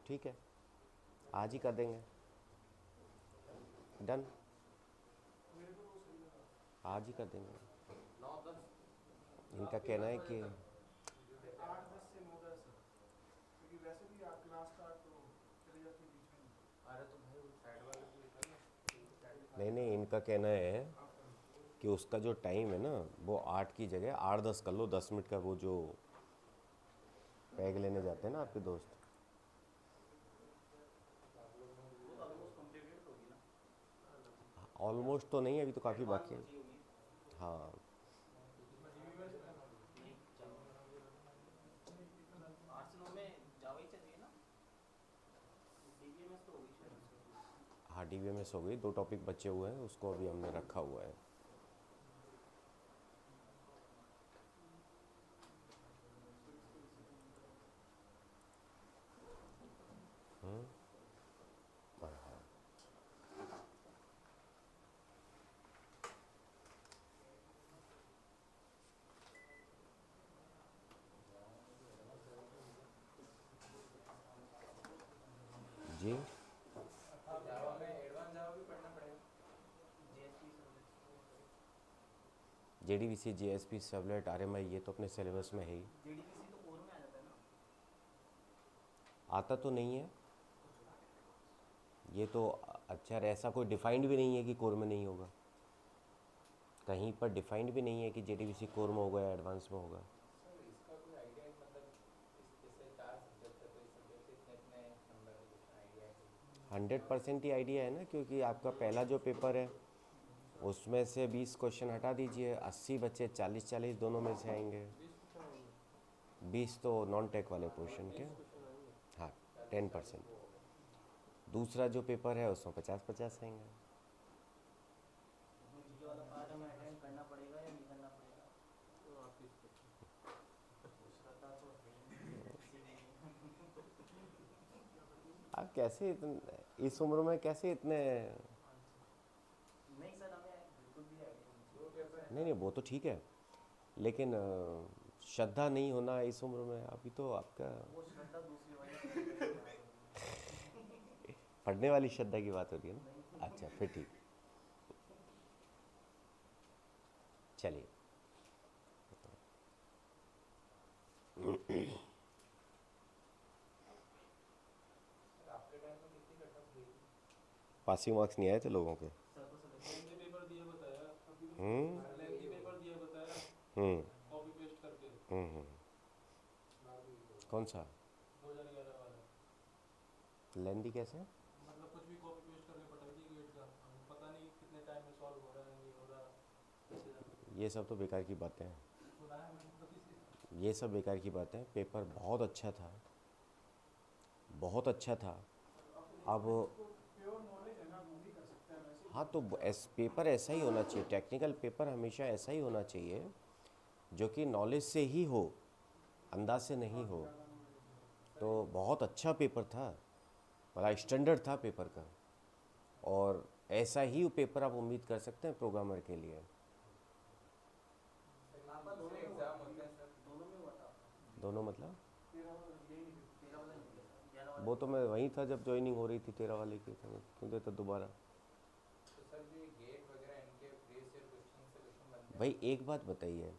ठीक है, आज ही कर देंगे, डन, आज ही कर देंगे। इनका कहना है कि 8-10 से 9-10, क्योंकि वैसे भी आप क्लास स्टार्ट तो चले जाती है बीच में। अरे तो भाई वो साइड वाले को लिखा ना, नहीं नहीं, इनका कहना है कि उसका जो टाइम है ना वो 8 की जगह 8-10 कर लो, 10 मिनट का, वो जो पैग लेने जाते हैं ना आपके दोस्त। वो तो ऑलमोस्ट कंप्लीटेड तो होगी ना। ऑलमोस्ट तो नहीं, अभी तो काफ़ी एडवांस बाकी है। बची होगी। हाँ, इसमें डीबीएमएस नहीं, जावा 8 से 9 में जावा ही चाहिए ना। डीबीएमएस तो होगी शायद उसमें। हाँ DBMS हो गई, 2 टॉपिक बचे हुए हैं, उसको अभी हमने रखा हुआ है। जी, जावा में एडवांस जावा भी पढ़ना पड़ेगा। JSP servlets JDBC JSP servlet RMI ये तो अपने सिलेबस में है ही। जेडीबीसी तो कोर में आ जाता है ना। आता तो नहीं है ये तो। अच्छा, ऐसा कोई डिफाइंड भी नहीं है कि कोर में नहीं होगा, कहीं पर डिफाइंड भी नहीं है कि JDBC कोर में होगा या एडवांस में होगा। सर इसका कोई आइडिया है, मतलब इस जैसे 4 सब्जेक्ट है तो इस सब्जेक्ट से इतने इतने नंबर का कुछ आइडिया है कोई? 100% ही आइडिया है ना, क्योंकि आपका पहला जो पेपर है उसमें से 20 क्वेश्चन हटा दीजिए, 80 बच्चे 40-40 दोनों में से आएंगे। 20 तो नॉन टेक वाले पोर्शन के। हाँ, 10%। वो हो गए। दूसरा जो पेपर है उसमें 50-50 आएंगे। उसमें जीके वाला पार्ट हमें अटेंड करना पड़ेगा या नहीं करना पड़ेगा? तो आप श्रद्धा तो है नहीं किसी में। आप कैसे इस उम्र में कैसे इतने। नहीं सर, हमें बिल्कुल भी आइडिया नहीं दो पेपर है नहीं ना। नहीं, वो तो ठीक है, लेकिन श्रद्धा नहीं होना इस उम्र में, अभी तो आपका वो श्रद्धा दूसरी वाली श्रद्धा की बात हो रही है। पढ़ने वाली श्रद्धा की बात हो रही है ना। नहीं। अच्छा फिर ठीक, चलिए। सर आपके टाइम में कितनी कट ऑफ गई थी? पासिंग मार्क्स नहीं आए थे लोगों के। सर को सिलेक्शन पेपर दिया बताया अभी हम्म तो लेंथी पेपर दिया बताया हम्म कॉपी पेस्ट करके हम्म। कौन सा 2011 वाला। लेंदी कैसे? मतलब कुछ भी कॉपी पेस्ट करके पटाई थी गेट का, अब पता नहीं कितने टाइम में सॉल्व हो रहा है नहीं हो रहा कैसे जाना। ये सब तो बेकार की बातें हैं, सुना है मैंने तो किसी से। ये सब बेकार की बातें हैं। पेपर बहुत अच्छा था, बहुत अच्छा था। अब जिसको प्योर नॉलेज है ना वो भी कर सकता है वैसे। हाँ, तो पेपर ऐसा ही होना चाहिए, टेक्निकल पेपर हमेशा ऐसा ही होना चाहिए जो कि नॉलेज से ही हो, अंदाज से नहीं हो। ज़्यादा नॉलेज है। तो बहुत अच्छा पेपर था, बड़ा स्टैंडर्ड था पेपर का, और ऐसा ही पेपर आप उम्मीद कर सकते हैं प्रोग्रामर के लिए। सर ये आपका दोनों दूसरे में हुआ एग्जाम था, होते हैं सर? दोनों में हुआ था आपका? दोनों मतलब? तेरह वाला यही नहीं, 13 वाला नहीं दिया था, 11 वाला वो नहीं तो दिया मैं था। वहीं था जब ज्वाइनिंग हो रही थी 13 वाले की, तो क्यों देता दोबारा। तो सर जो ये गेट वगैरह इनके प्रीवियस ईयर क्वेश्चन से क्वेश्चन बनते हैं भाई मतलब? एक बात बताइए,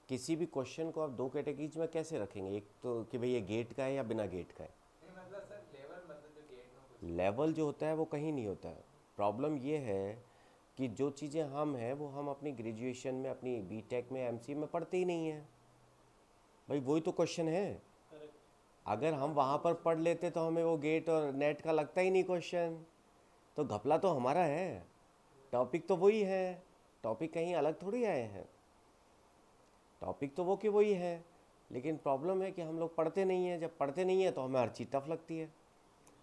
किसी भी क्वेश्चन को आप 2 कैटेगरीज में कैसे रखेंगे? एक तो कि भाई ये गेट का है या बिना गेट का है। नहीं मतलब सर लेवल, मतलब जो गेट में क्वेश्चन बनते लेवल हैं। जो होता है वो कहीं नहीं होता है। प्रॉब्लम ये है कि जो चीज़ें हम हैं वो हम अपनी ग्रेजुएशन में, अपनी बीटेक में, एमसीए में पढ़ते ही नहीं हैं। भाई वही तो क्वेश्चन है। करेक्ट। अगर हम वहाँ पर पढ़ लेते तो हमें वो गेट और नेट का लगता ही नहीं क्वेश्चन। तो घपला तो हमारा है, टॉपिक तो वही है, टॉपिक कहीं अलग थोड़ी आए हैं, टॉपिक तो वो कि वही है। लेकिन प्रॉब्लम है कि हम लोग पढ़ते नहीं हैं, जब पढ़ते नहीं हैं तो हमें हर चीज़ टफ लगती है।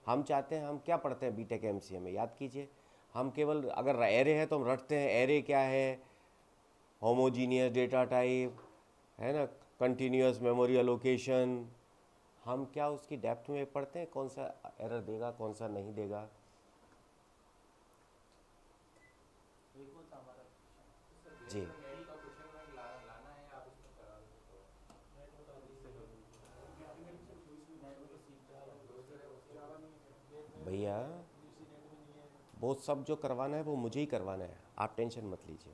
हम चाहते हैं, हम क्या पढ़ते हैं बीटेक एमसीए में, याद कीजिए, हम केवल अगर एरे है तो हम रटते हैं एरे क्या है, होमोजीनियस डेटा टाइप, है ना, कंटिन्यूस मेमोरी एलोकेशन। हम क्या उसकी डेप्थ में पढ़ते हैं, कौन सा एरर देगा कौन सा नहीं देगा। एक वो था हमारा क्वेश्चन। तो सर जी, गेट और नेट का क्वेश्चन बैंक लाना है या आप इसमें करा दोगे तो? नेट बता खुद से दीजिए। कर लीजिए, क्योंकि आर्टिकल से कोई इसमें नेट नहीं में तो है। सीखते जावा हैं। दूसरे जावा में भैया यूसी नेट में नहीं है। वो सब जो करवाना है वो मुझे ही करवाना है, आप टेंशन मत लीजिए,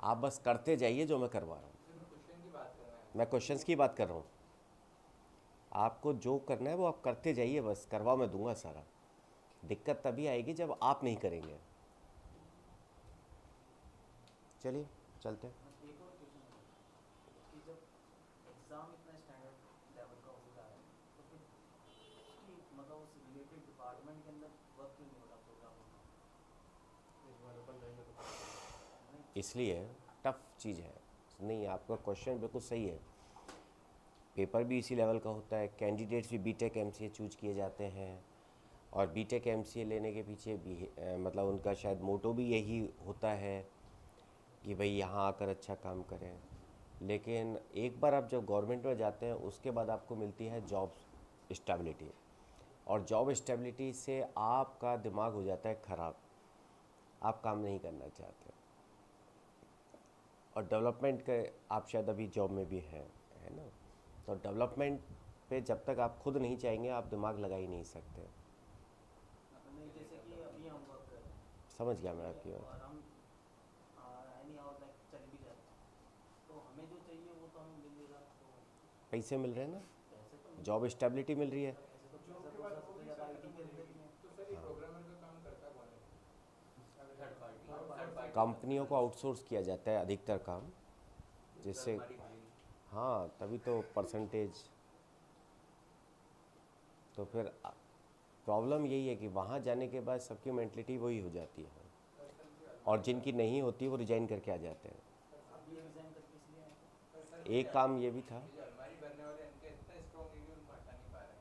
आप बस करते जाइए जो मैं करवा रहा हूँ। सर मैं क्वेश्चन की बात कर रहा हूँ। मैं क्वेश्चंस की बात कर रहा हूँ, आपको जो करना है वो आप करते जाइए, बस करवा मैं दूंगा सारा। दिक्कत तभी आएगी जब आप नहीं करेंगे। चलिए चलते हैं। एक और क्वेश्चन है कि जब एग्ज़ाम इतना स्टैंडर्ड लेवल का हो जा रहा है तो फिर उसकी मतलब उस रिलेटेड डिपार्टमेंट के अंदर वर्क क्यों नहीं हो रहा प्रोग्राम नहीं? इसलिए टफ चीज़ है। नहीं, आपका क्वेश्चन बिल्कुल सही है, पेपर भी इसी लेवल का होता है, कैंडिडेट्स भी बीटेक एमसीए चूज किए जाते हैं, और बीटेक एमसीए लेने के पीछे भी मतलब उनका शायद मोटो भी यही होता है कि भाई यहाँ आकर अच्छा काम करें। लेकिन एक बार आप जब गवर्नमेंट में जाते हैं उसके बाद आपको मिलती है जॉब स्टेबिलिटी, और जॉब स्टेबिलिटी से आपका दिमाग हो जाता है ख़राब, आप काम नहीं करना चाहते। और डेवलपमेंट के आप शायद अभी जॉब में भी हैं, है ना, तो डेवलपमेंट पे जब तक आप खुद नहीं चाहेंगे आप दिमाग लगा ही नहीं सकते। नहीं, जैसे कि अभी हम वर्क कर रहे हैं समझ गया मैं आपकी बात। और हम एनी हाउ लाइक चल भी जाते हैं तो हमें जो चाहिए वो तो हमें मिलेगा, तो पैसे मिल रहे हैं ना, पैसे तो मिल जॉब स्टेबिलिटी मिल रही है। पैसे तो पैसा तो सबसे ज़्यादा आईटी के अंदर ही है। तो सर ये प्रोग्रामर का काम करता कौन है? Third party. कंपनियों को आउटसोर्स किया जाता है अधिकतर काम, जिससे हाँ तभी तो परसेंटेज। तो फिर प्रॉब्लम यही है कि वहाँ जाने के बाद सबकी मेंटलिटी वही हो जाती है, और जिनकी नहीं होती वो रिजाइन करके आ जाते हैं। आप भी रिजाइन करके इसलिए आए थे? एक काम ये भी था, ये जो अलमारी बनने वाले इनके इतना स्ट्रॉन्ग है कि उनको हटा नहीं पा रहे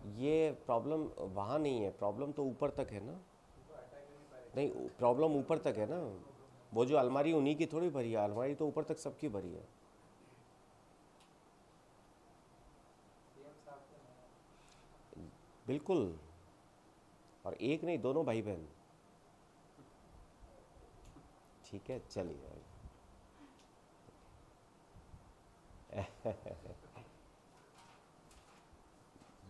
हैं। ये प्रॉब्लम वहाँ नहीं है, प्रॉब्लम तो ऊपर तक है ना। उनको हटा क्यों नहीं पा रहे? नहीं, प्रॉब्लम ऊपर तक है ना, वो जो अलमारी उन्हीं की थोड़ी भरी है, अलमारी तो ऊपर तक सबकी भरी है। सीएम साहब तो नहीं है। बिल्कुल, और एक नहीं, दोनों भाई बहन। ठीक है चलिए।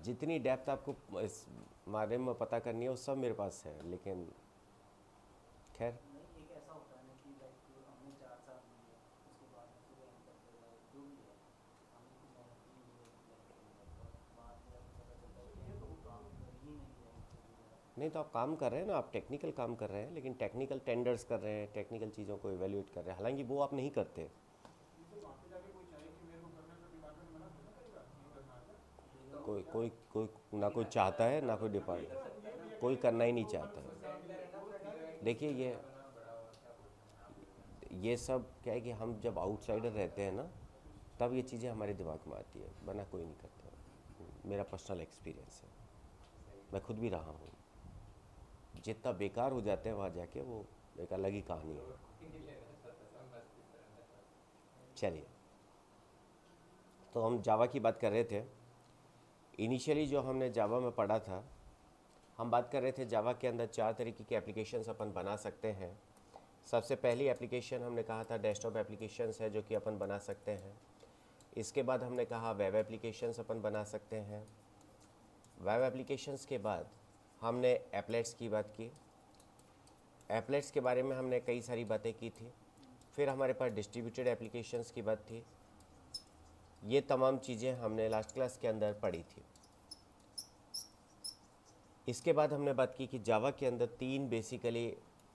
जितनी डेप्थ आपको इस बारे में पता करनी है वो सब मेरे पास है, लेकिन खैर नहीं, एक ऐसा होता है ना कि लाइक हमने 4 साल लिए उसके बाद फिर एंटर कर रहा है जो भी है हमने की मेहनत की है और बाद में हमें पता चलता है कि वो काम कर ही नहीं है। नहीं, तो आप काम कर रहे हैं ना, आप टेक्निकल काम कर रहे हैं, लेकिन टेक्निकल टेंडर्स कर रहे हैं, टेक्निकल चीज़ों को इवेल्यूएट कर रहे हैं, हालांकि वो आप नहीं करते। वहाँ पे जाके कोई चाहे कि मेरे को करना है तो डिपार्टमेंट मना थोड़ा करेगा नहीं करना है। कोई कोई कोई ना कोई चाहता है ना कोई डिपार्टमेंट, कोई करना ही नहीं चाहता है। देखिए ये सब क्या है कि हम जब आउटसाइडर रहते हैं ना तब ये चीज़ें हमारे दिमाग में आती है, वरना कोई नहीं करता। मेरा पर्सनल एक्सपीरियंस है, मैं खुद भी रहा हूँ। जितना बेकार हो जाते हैं वहाँ जाके वो एक अलग ही कहानी है। चलिए, तो हम जावा की बात कर रहे थे। इनिशियली जो हमने जावा में पढ़ा था, हम बात कर रहे थे जावा के अंदर 4 तरीके की एप्लीकेशंस अपन बना सकते हैं। सबसे पहली एप्लीकेशन हमने कहा था डेस्कटॉप एप्लीकेशंस है जो कि अपन बना सकते हैं। इसके बाद हमने कहा वेब एप्लीकेशंस अपन बना सकते हैं। वेब एप्लीकेशंस के बाद हमने एप्लेट्स की बात की। एप्लेट्स के बारे में हमने कई सारी बातें की थी। फिर हमारे पास डिस्ट्रीब्यूटेड एप्लीकेशंस की बात थी। ये तमाम चीज़ें हमने लास्ट क्लास के अंदर पढ़ी थी। इसके बाद हमने बात की कि जावा के अंदर 3 बेसिकली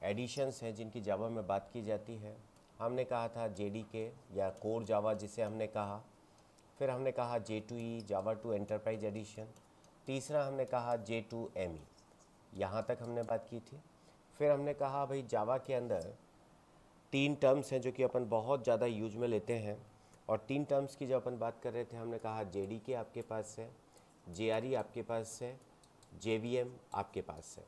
एडिशंस हैं जिनकी जावा में बात की जाती है। हमने कहा था JDK या कोर जावा जिसे हमने कहा, फिर हमने कहा J2E Java to enterprise edition, तीसरा हमने कहा J2ME। यहाँ तक हमने बात की थी। फिर हमने कहा भाई जावा के अंदर 3 टर्म्स हैं जो कि अपन बहुत ज़्यादा यूज में लेते हैं, और 3 टर्म्स की जब अपन बात कर रहे थे हमने कहा JDK आपके पास है, JRE आपके पास है, JVM आपके पास है।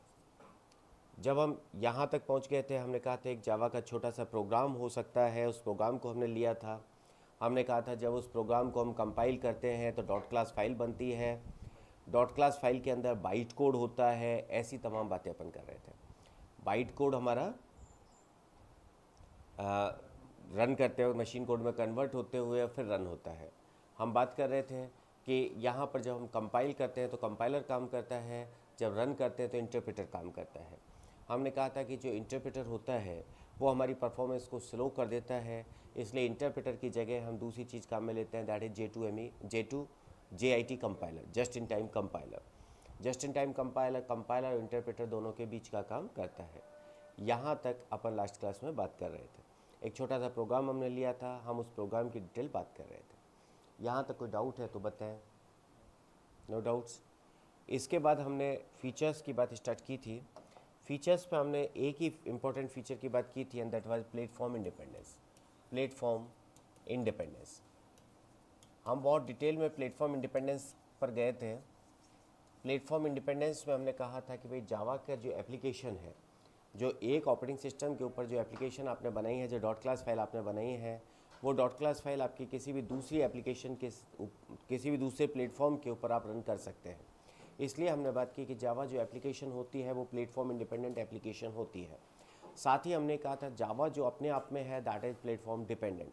जब हम यहाँ तक पहुँच गए थे हमने कहा था एक जावा का छोटा सा प्रोग्राम हो सकता है, उस प्रोग्राम को हमने लिया था। हमने कहा था जब उस प्रोग्राम को हम कंपाइल करते हैं तो डॉट क्लास फाइल बनती है, डॉट क्लास फाइल के अंदर बाइट कोड होता है, ऐसी तमाम बातें अपन कर रहे थे। बाइट कोड हमारा रन करते हुए मशीन कोड में कन्वर्ट होते हुए फिर रन होता है। हम बात कर रहे थे कि यहाँ पर जब हम कंपाइल करते हैं तो कंपाइलर काम करता है, जब रन करते हैं तो इंटरप्रेटर काम करता है। हमने कहा था कि जो इंटरप्रेटर होता है वो हमारी परफॉर्मेंस को स्लो कर देता है, इसलिए इंटरप्रेटर की जगह हम दूसरी चीज़ काम में लेते हैं, that is JIT compiler, just in time compiler. Just in time compiler और इंटरप्रेटर दोनों के बीच का काम करता है। यहाँ तक अपन लास्ट क्लास में बात कर रहे थे। एक छोटा सा प्रोग्राम हमने लिया था, हम उस प्रोग्राम की डिटेल बात कर रहे थे। यहाँ तक कोई डाउट है तो बताएं। No doubts. इसके बाद हमने फीचर्स की बात स्टार्ट की थी। फीचर्स पे हमने एक ही इम्पोर्टेंट फीचर की बात की थी and that was platform independence. Platform independence, हम बहुत डिटेल में प्लेटफॉर्म इंडिपेंडेंस पर गए थे। प्लेटफॉर्म इंडिपेंडेंस में हमने कहा था कि भाई जावा का जो एप्लीकेशन है, जो एक ऑपरेटिंग सिस्टम के ऊपर जो एप्लीकेशन आपने बनाई है, जो डॉट क्लास फाइल आपने बनाई है, वो डॉट क्लास फाइल आपकी किसी भी दूसरी एप्लीकेशन के किसी भी दूसरे प्लेटफॉर्म के ऊपर आप रन कर सकते हैं। इसलिए हमने बात की कि जावा जो एप्लीकेशन होती है वो प्लेटफॉर्म इंडिपेंडेंट एप्लीकेशन होती है। साथ ही हमने कहा था जावा जो अपने आप में है that is platform dependent.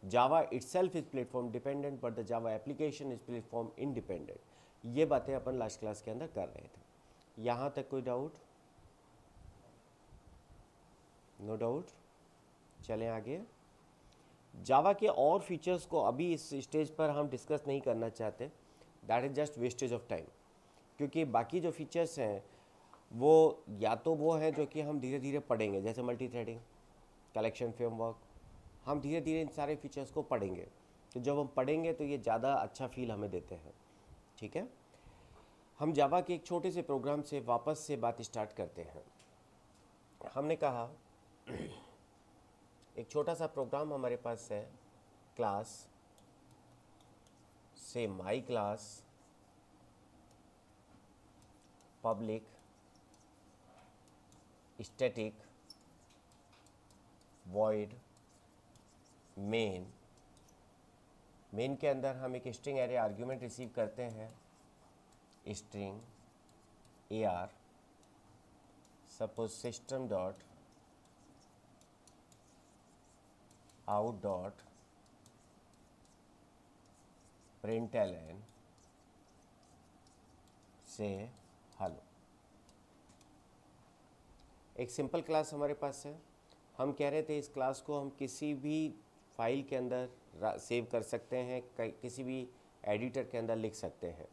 Java itself is platform dependent but the Java application is platform independent. ये बातें अपन लास्ट क्लास के अंदर कर रहे थे। यहाँ तक कोई डाउट? No doubt. चलें आगे। जावा के और फीचर्स को अभी इस स्टेज पर हम डिस्कस नहीं करना चाहते, that is just wastage of time, क्योंकि बाकी जो फीचर्स हैं वो या तो वो हैं जो कि हम धीरे धीरे पढ़ेंगे, जैसे मल्टी थ्रेडिंग, कलेक्शन फ्रेमवर्क, हम धीरे धीरे इन सारे फीचर्स को पढ़ेंगे। तो जब हम पढ़ेंगे तो ये ज़्यादा अच्छा फील हमें देते हैं। ठीक है, हम जावा के एक छोटे से प्रोग्राम से वापस से बात स्टार्ट करते हैं। हमने कहा एक छोटा सा प्रोग्राम हमारे पास है, क्लास से my class public static void main. Main के अंदर हम एक स्ट्रिंग एरे आर्ग्यूमेंट रिसीव करते हैं, string AR, suppose system dot out dot println से हेलो। एक सिंपल क्लास हमारे पास है। हम कह रहे थे इस क्लास को हम किसी भी फाइल के अंदर सेव कर सकते हैं, किसी भी एडिटर के अंदर लिख सकते हैं।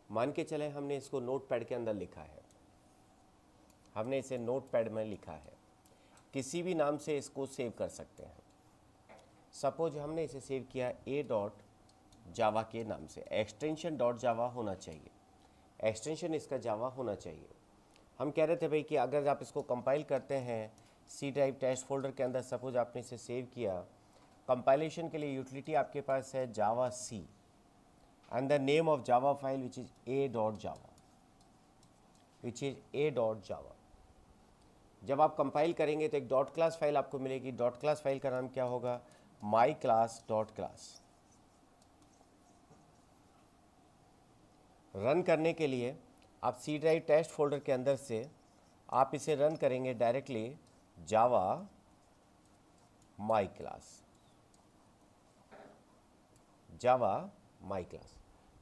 मान के चलें हमने इसको नोटपैड के अंदर लिखा है, हमने इसे नोटपैड में लिखा है, किसी भी नाम से इसको सेव कर सकते हैं। सपोज हमने इसे सेव किया a.java के नाम से, एक्सटेंशन .java होना चाहिए, एक्सटेंशन इसका जावा होना चाहिए। हम कह रहे थे भाई कि अगर आप इसको कंपाइल करते हैं C ड्राइव टेस्ट फोल्डर के अंदर, सपोज आपने इसे सेव किया, कंपाइलेशन के लिए यूटिलिटी आपके पास है जावा C and the name of Java file which is a.java। जब आप कंपाइल करेंगे तो एक डॉट क्लास फाइल आपको मिलेगी। डॉट क्लास फाइल का नाम क्या होगा? My class dot class. Run करने के लिए आप C ड्राइव टेस्ट फोल्डर के अंदर से आप इसे रन करेंगे directly Java my class, Java my class.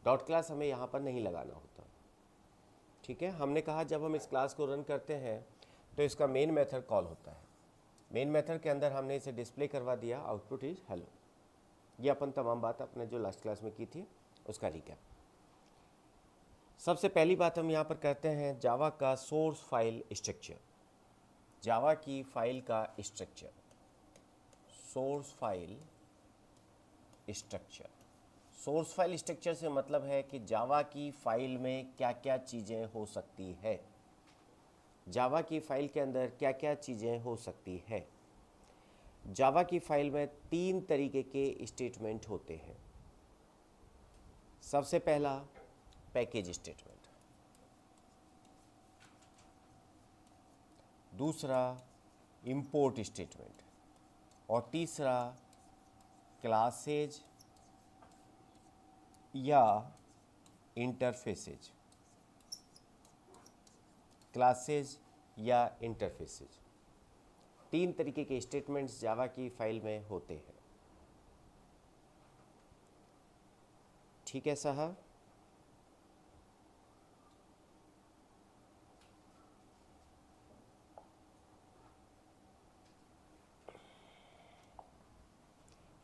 Dot class हमें यहाँ पर नहीं लगाना होता। ठीक है, हमने कहा जब हम इस क्लास को रन करते हैं तो इसका मेन मेथड कॉल होता है। मेन मेथड के अंदर हमने इसे डिस्प्ले करवा दिया, आउटपुट इज हेलो। ये अपन तमाम बात अपने जो लास्ट क्लास में की थी उसका रिकैप। सबसे पहली बात हम यहाँ पर करते हैं जावा का सोर्स फाइल स्ट्रक्चर। जावा की फाइल का structure, source file structure. Source file structure से मतलब है कि जावा की फाइल में क्या क्या चीज़ें हो सकती है, जावा की फाइल के अंदर क्या क्या चीज़ें हो सकती है। जावा की फाइल में 3 तरीके के स्टेटमेंट होते हैं। सबसे पहला पैकेज स्टेटमेंट, दूसरा इंपोर्ट स्टेटमेंट और तीसरा क्लासेज या इंटरफेसेज। क्लासेज या इंटरफेसेज, 3 तरीके के स्टेटमेंट्स जावा की फाइल में होते हैं। ठीक है साहब।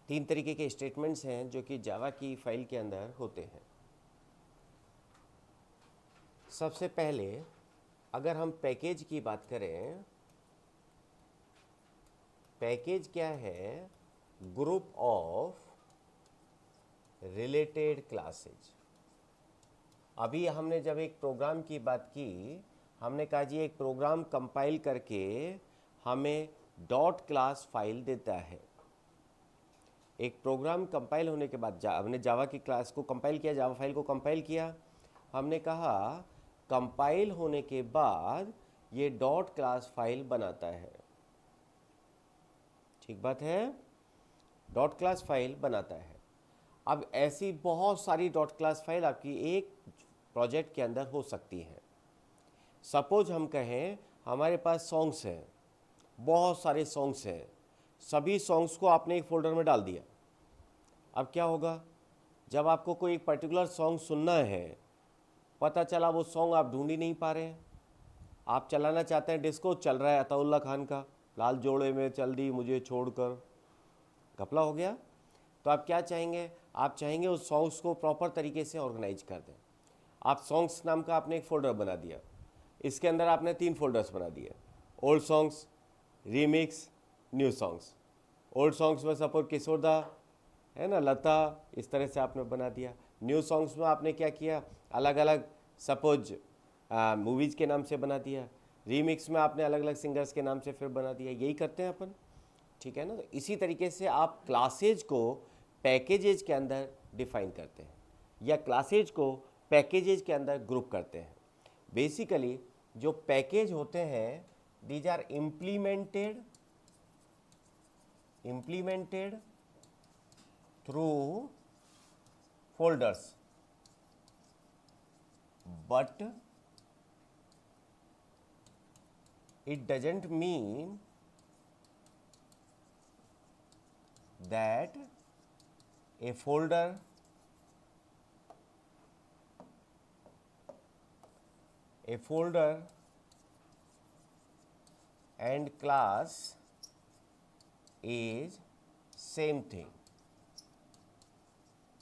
3 तरीके के स्टेटमेंट्स हैं जो कि जावा की फाइल के अंदर होते हैं। सबसे पहले अगर हम पैकेज की बात करें, पैकेज क्या है? Group of related classes. अभी हमने जब एक प्रोग्राम की बात की, हमने कहा जी एक प्रोग्राम कंपाइल करके हमें डॉट क्लास फाइल देता है। एक प्रोग्राम कंपाइल होने के बाद हमने जावा की क्लास को कंपाइल किया, जावा फाइल को कंपाइल किया। हमने कहा कंपाइल होने के बाद ये डॉट क्लास फाइल बनाता है। ठीक बात है, डॉट क्लास फाइल बनाता है। अब ऐसी बहुत सारी डॉट क्लास फाइल आपकी एक प्रोजेक्ट के अंदर हो सकती है। सपोज हम कहें हमारे पास सॉन्ग्स हैं, बहुत सारे सॉन्ग्स हैं, सभी सॉन्ग्स को आपने एक फोल्डर में डाल दिया। अब क्या होगा, जब आपको कोई एक पर्टिकुलर सॉन्ग सुनना है, पता चला वो सॉन्ग आप ढूंढ ही नहीं पा रहे हैं, आप चलाना चाहते हैं, डिस्को चल रहा है अताउल्ला खान का, लाल जोड़े में चल दी मुझे छोड़कर, घपला हो गया। तो आप क्या चाहेंगे? आप चाहेंगे उस सॉन्ग्स को प्रॉपर तरीके से ऑर्गेनाइज कर दें। आप सॉन्ग्स नाम का आपने एक फ़ोल्डर बना दिया, इसके अंदर आपने 3 फोल्डर्स बना दिए, old songs, remix, new songs. Old songs में सपोज किशोर दा है ना, लता, इस तरह से आपने बना दिया। न्यू सॉन्ग्स में आपने क्या किया, अलग अलग सपोज मूवीज़ के नाम से बना दिया। रीमिक्स में आपने अलग अलग सिंगर्स के नाम से फिर बना दिया। यही करते हैं अपन, ठीक है ना। तो इसी तरीके से आप क्लासेज को पैकेजेज के अंदर डिफाइन करते हैं या क्लासेज को पैकेजेज के अंदर ग्रुप करते हैं। बेसिकली जो पैकेज होते हैं, these are implemented through folders, but it doesn't mean that a folder and class is same thing।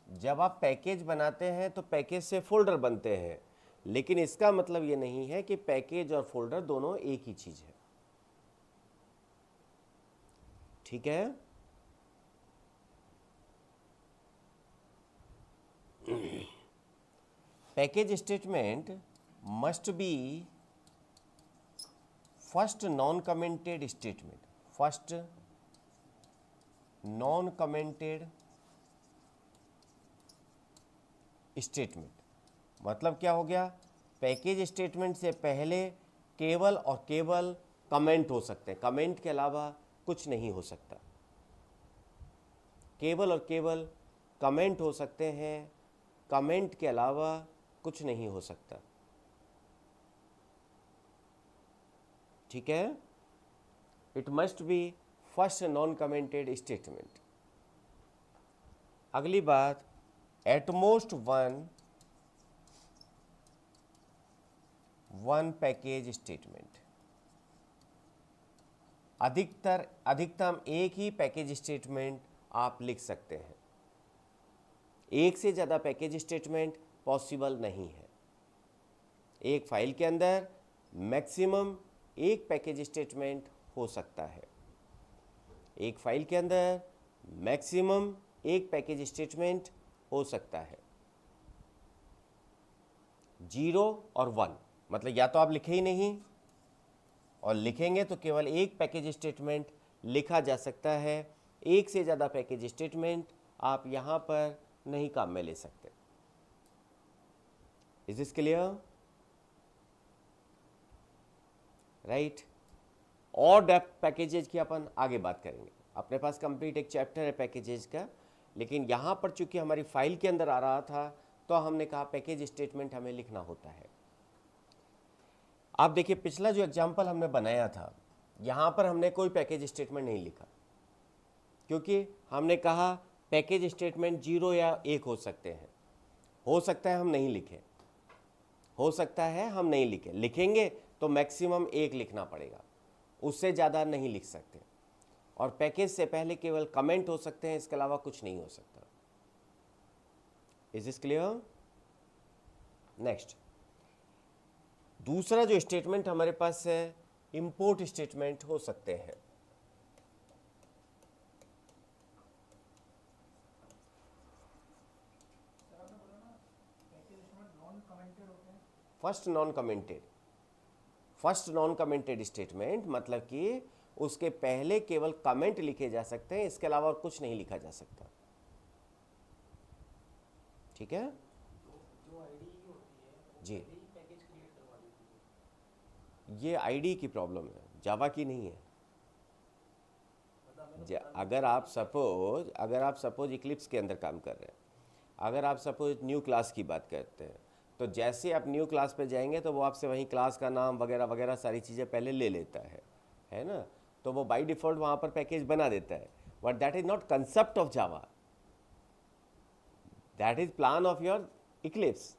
जब आप पैकेज बनाते हैं तो पैकेज से फोल्डर बनते हैं, लेकिन इसका मतलब ये नहीं है कि पैकेज और फोल्डर दोनों एक ही चीज है। ठीक है, package statement must be first non commented statement. First non commented statement मतलब क्या हो गया? पैकेज स्टेटमेंट से पहले केवल और केवल कमेंट हो सकते हैं, कमेंट के अलावा कुछ नहीं हो सकता। केवल और केवल कमेंट हो सकते हैं, कमेंट के अलावा कुछ नहीं हो सकता। ठीक है, it must be first non commented statement. अगली बात, at most one package statement. अधिकतम एक ही पैकेज स्टेटमेंट आप लिख सकते हैं। एक से ज़्यादा पैकेज स्टेटमेंट पॉसिबल नहीं है। एक फाइल के अंदर मैक्सिमम एक पैकेज स्टेटमेंट हो सकता है। एक फाइल के अंदर मैक्सिमम एक पैकेज स्टेटमेंट हो सकता है। 0 और 1 मतलब या तो आप लिखे ही नहीं, और लिखेंगे तो केवल एक पैकेज स्टेटमेंट लिखा जा सकता है। एक से ज़्यादा पैकेज स्टेटमेंट आप यहाँ पर नहीं काम में ले सकते। Is this clear? राइट। और डेप्थ पैकेजेज की अपन आगे बात करेंगे। अपने पास कंप्लीट एक चैप्टर है पैकेजेज का, लेकिन यहाँ पर चूंकि हमारी फाइल के अंदर आ रहा था तो हमने कहा पैकेज स्टेटमेंट हमें लिखना होता है। आप देखिए पिछला जो एग्जाम्पल हमने बनाया था, यहाँ पर हमने कोई पैकेज स्टेटमेंट नहीं लिखा, क्योंकि हमने कहा पैकेज स्टेटमेंट 0 या 1 हो सकते हैं। हो सकता है हम नहीं लिखें, हो सकता है हम नहीं लिखें। लिखेंगे तो मैक्सिमम 1 लिखना पड़ेगा, उससे ज़्यादा नहीं लिख सकते। और पैकेज से पहले केवल कमेंट हो सकते हैं, इसके अलावा कुछ नहीं हो सकता। Is this clear? नेक्स्ट, दूसरा जो स्टेटमेंट हमारे पास है, इंपोर्ट स्टेटमेंट हो सकते हैं। सर आपने बोला ना पैकेज स्टेटमेंट नॉन कमेंटेड होते हैं। फर्स्ट नॉन कमेंटेड स्टेटमेंट मतलब कि उसके पहले केवल कमेंट लिखे जा सकते हैं, इसके अलावा और कुछ नहीं लिखा जा सकता। ठीक है जो आईडी होती है जी, पहले ही पैकेज क्रिएट करवा देती है। ये आईडी की प्रॉब्लम है, जावा की नहीं है। मतलब हमें तो पता अगर आप सपोज इक्लिप्स के अंदर काम कर रहे हैं, अगर आप सपोज न्यू क्लास की बात करते हैं, तो जैसे आप न्यू क्लास पे जाएंगे तो वो आपसे वहीं क्लास का नाम वगैरह वगैरह सारी चीज़ें पहले ले लेता है ना। तो वो बाय डिफ़ॉल्ट वहाँ पर पैकेज बना देता है, but that is not concept of Java, that is plan of your Eclipse.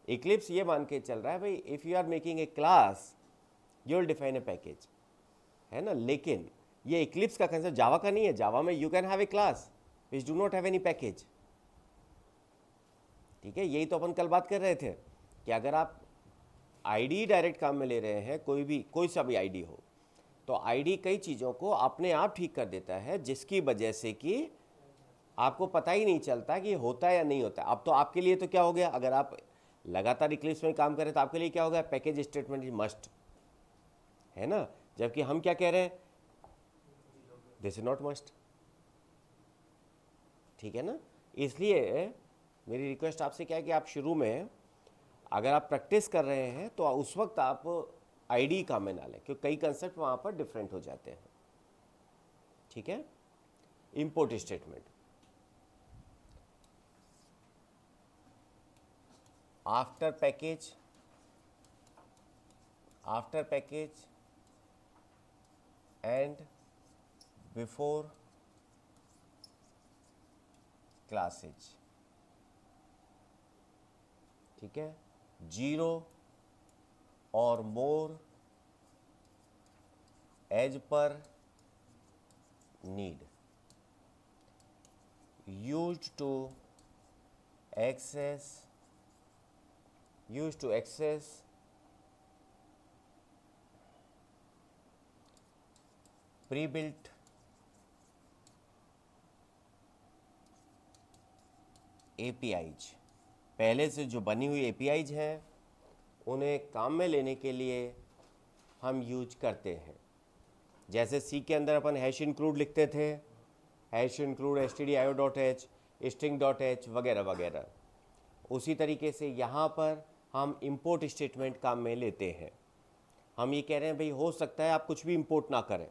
Eclipse ये मान के चल रहा है भाई, if you are making a class you will define a package, है ना। लेकिन ये इक्लिप्स का कंसेप्ट जावा का नहीं है। जावा में you can have a class which do not have any package. ठीक है, यही तो अपन कल बात कर रहे थे कि अगर आप आईडी डायरेक्ट काम में ले रहे हैं, कोई सा भी आईडी हो, तो आईडी कई चीज़ों को अपने आप ठीक कर देता है, जिसकी वजह से कि आपको पता ही नहीं चलता कि होता है या नहीं होता। अब तो आपके लिए तो क्या हो गया, अगर आप लगातार इक्लिप्स में काम करें तो आपके लिए क्या हो गया, पैकेज स्टेटमेंट इज मस्ट, है ना। जबकि हम क्या कह रहे हैं, दिस इज नॉट मस्ट। ठीक है ना। इसलिए मेरी रिक्वेस्ट आपसे क्या है कि आप शुरू में अगर आप प्रैक्टिस कर रहे हैं तो उस वक्त आप आईडी काम में ना लें, क्योंकि कई कंसेप्ट वहाँ पर डिफरेंट हो जाते हैं। ठीक है, import statement after package and before classes. ठीक है, 0 और more as per need, used to access pre-built APIs। पहले से जो बनी हुई APIs हैं उन्हें काम में लेने के लिए हम यूज करते हैं। जैसे सी के अंदर अपन हैश इंक्लूड लिखते थे, हैश इंक्लूड stdio.h, string.h वगैरह वगैरह, उसी तरीके से यहाँ पर हम इंपोर्ट स्टेटमेंट काम में लेते हैं। हम ये कह रहे हैं भाई हो सकता है आप कुछ भी इंपोर्ट ना करें,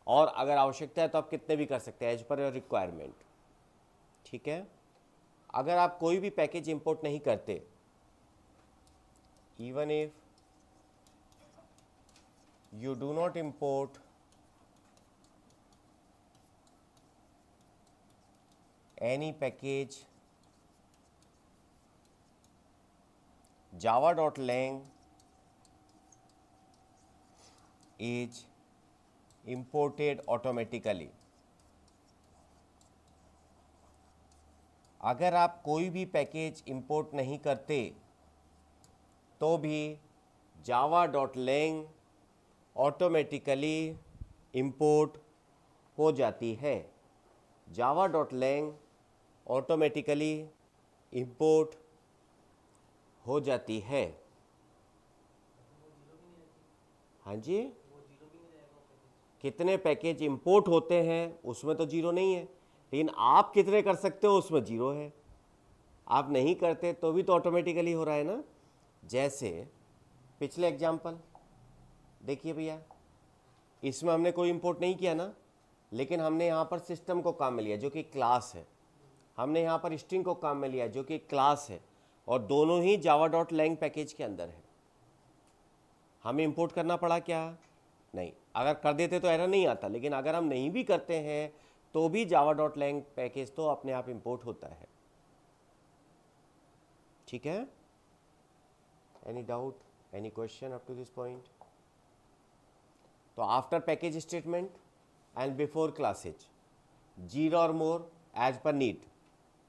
और अगर आवश्यकता है तो आप कितने भी कर सकते हैं एज पर योर रिक्वायरमेंट। ठीक है, अगर आप कोई भी पैकेज इंपोर्ट नहीं करते, even if you do not import any package, java.lang is imported automatically। अगर आप कोई भी पैकेज इंपोर्ट नहीं करते तो भी java.lang ऑटोमेटिकली इंपोर्ट हो जाती है। java.lang ऑटोमेटिकली इंपोर्ट हो जाती है। हाँ जी, कितने पैकेज इंपोर्ट होते हैं उसमें तो जीरो नहीं है, लेकिन आप कितने कर सकते हो उसमें जीरो है। आप नहीं करते तो भी तो ऑटोमेटिकली हो रहा है ना। जैसे पिछले एग्जाम्पल देखिए भैया, इसमें हमने कोई इंपोर्ट नहीं किया ना, लेकिन हमने यहाँ पर सिस्टम को काम में लिया जो कि क्लास है, हमने यहाँ पर स्ट्रिंग को काम में लिया जो कि क्लास है, और दोनों ही java.lang पैकेज के अंदर है। हमें इंपोर्ट करना पड़ा क्या? नहीं। अगर कर देते तो एरर नहीं आता, लेकिन अगर हम नहीं भी करते हैं तो भी java.lang पैकेज तो अपने आप इंपोर्ट होता है। ठीक है, any doubt, any question up to this point? तो after package statement and before classes 0 और मोर एज पर नीड,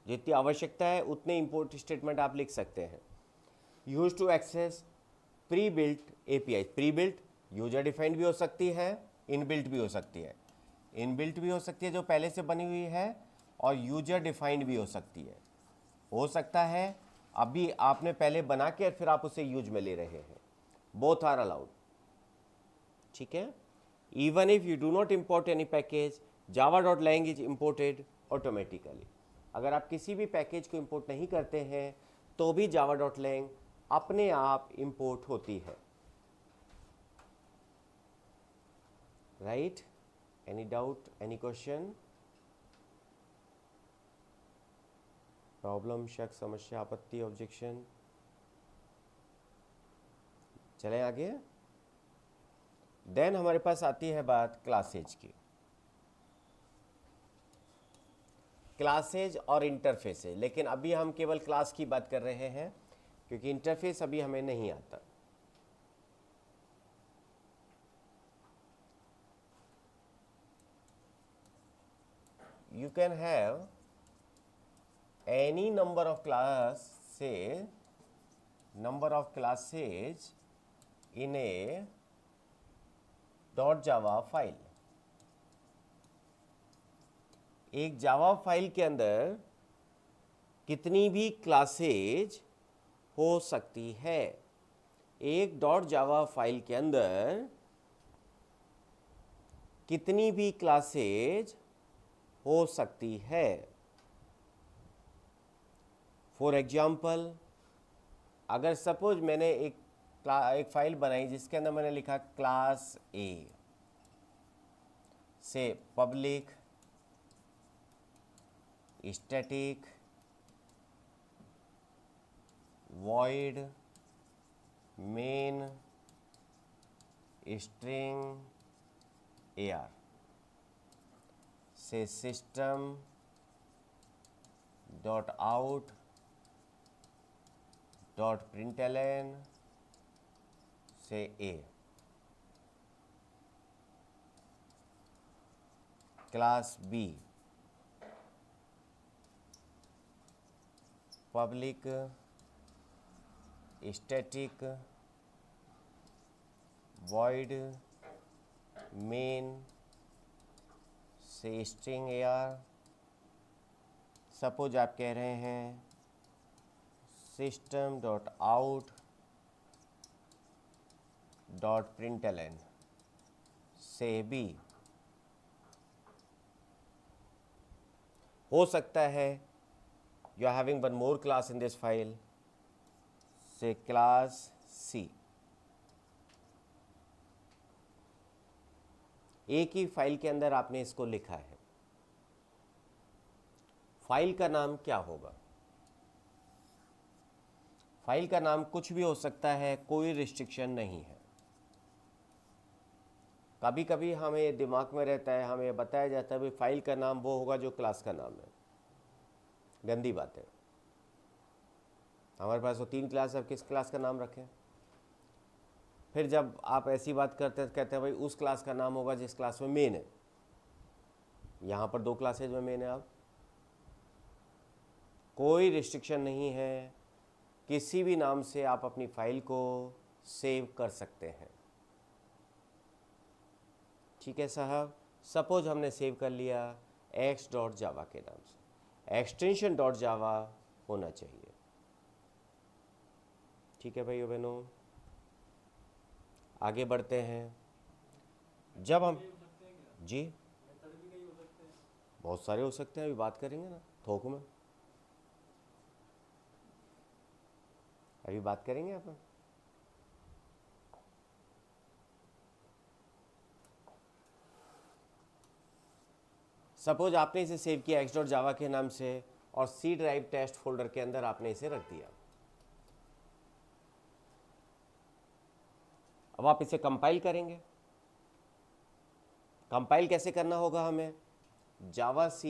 जितनी आवश्यकता है उतने इंपोर्ट स्टेटमेंट आप लिख सकते हैं। Use to access pre built API। Pre built user defined भी हो सकती है, इनबिल्ट भी हो सकती है। इनबिल्ट भी हो सकती है जो पहले से बनी हुई है, और यूजर डिफाइंड भी हो सकती है। हो सकता है अभी आपने पहले बना के फिर आप उसे यूज में ले रहे हैं, बोथ आर अलाउड। ठीक है। Even if you do not import any package, java.lang is imported automatically. अगर आप किसी भी पैकेज को इम्पोर्ट नहीं करते हैं तो भी java.lang अपने आप इम्पोर्ट होती है। Right? Any doubt, any question, problem, शक, समस्या, आपत्ति, ऑब्जेक्शन? चलें आगे। देन हमारे पास आती है बात क्लासेज की। क्लासेज और इंटरफेसेज, लेकिन अभी हम केवल क्लास की बात कर रहे हैं क्योंकि इंटरफेस अभी हमें नहीं आता। You can have any number of classes in a .java file. एक जावा फाइल के अंदर कितनी भी क्लासेज हो सकती है। एक .java फाइल के अंदर कितनी भी क्लासेज हो सकती है। फॉर एग्जाम्पल, अगर सपोज मैंने एक फाइल बनाई जिसके अंदर मैंने लिखा क्लास A से public static void main string AR से system dot out dot println से A। Class B public static void main से string AR। सपोज आप कह रहे हैं system dot out dot println से B। हो सकता है you are having one more class in this file, say class C। एक ही फाइल के अंदर आपने इसको लिखा है। फाइल का नाम क्या होगा? फाइल का नाम कुछ भी हो सकता है, कोई रिस्ट्रिक्शन नहीं है। कभी कभी हमें दिमाग में रहता है, हमें बताया जाता है भाई फाइल का नाम वो होगा जो क्लास का नाम है। गंदी बात है। हमारे पास वो 3 क्लास है, अब किस क्लास का नाम रखें? फिर जब आप ऐसी बात करते हैं कहते हैं भाई उस क्लास का नाम होगा जिस क्लास में मेन है। यहाँ पर 2 क्लासेज में मेन है। आप कोई रिस्ट्रिक्शन नहीं है, किसी भी नाम से आप अपनी फाइल को सेव कर सकते हैं। ठीक है साहब। सपोज हमने सेव कर लिया x.java के नाम से, एक्सटेंशन .java होना चाहिए। ठीक है भाइयों बहनों, आगे बढ़ते हैं। जब हम जी बहुत सारे हो सकते हैं, अभी बात करेंगे ना थोक में, अभी बात करेंगे अपन। सपोज आपने इसे सेव किया x.java के नाम से और C ड्राइव टेस्ट फोल्डर के अंदर आपने इसे रख दिया। अब आप इसे कंपाइल करेंगे। कंपाइल कैसे करना होगा हमें? javac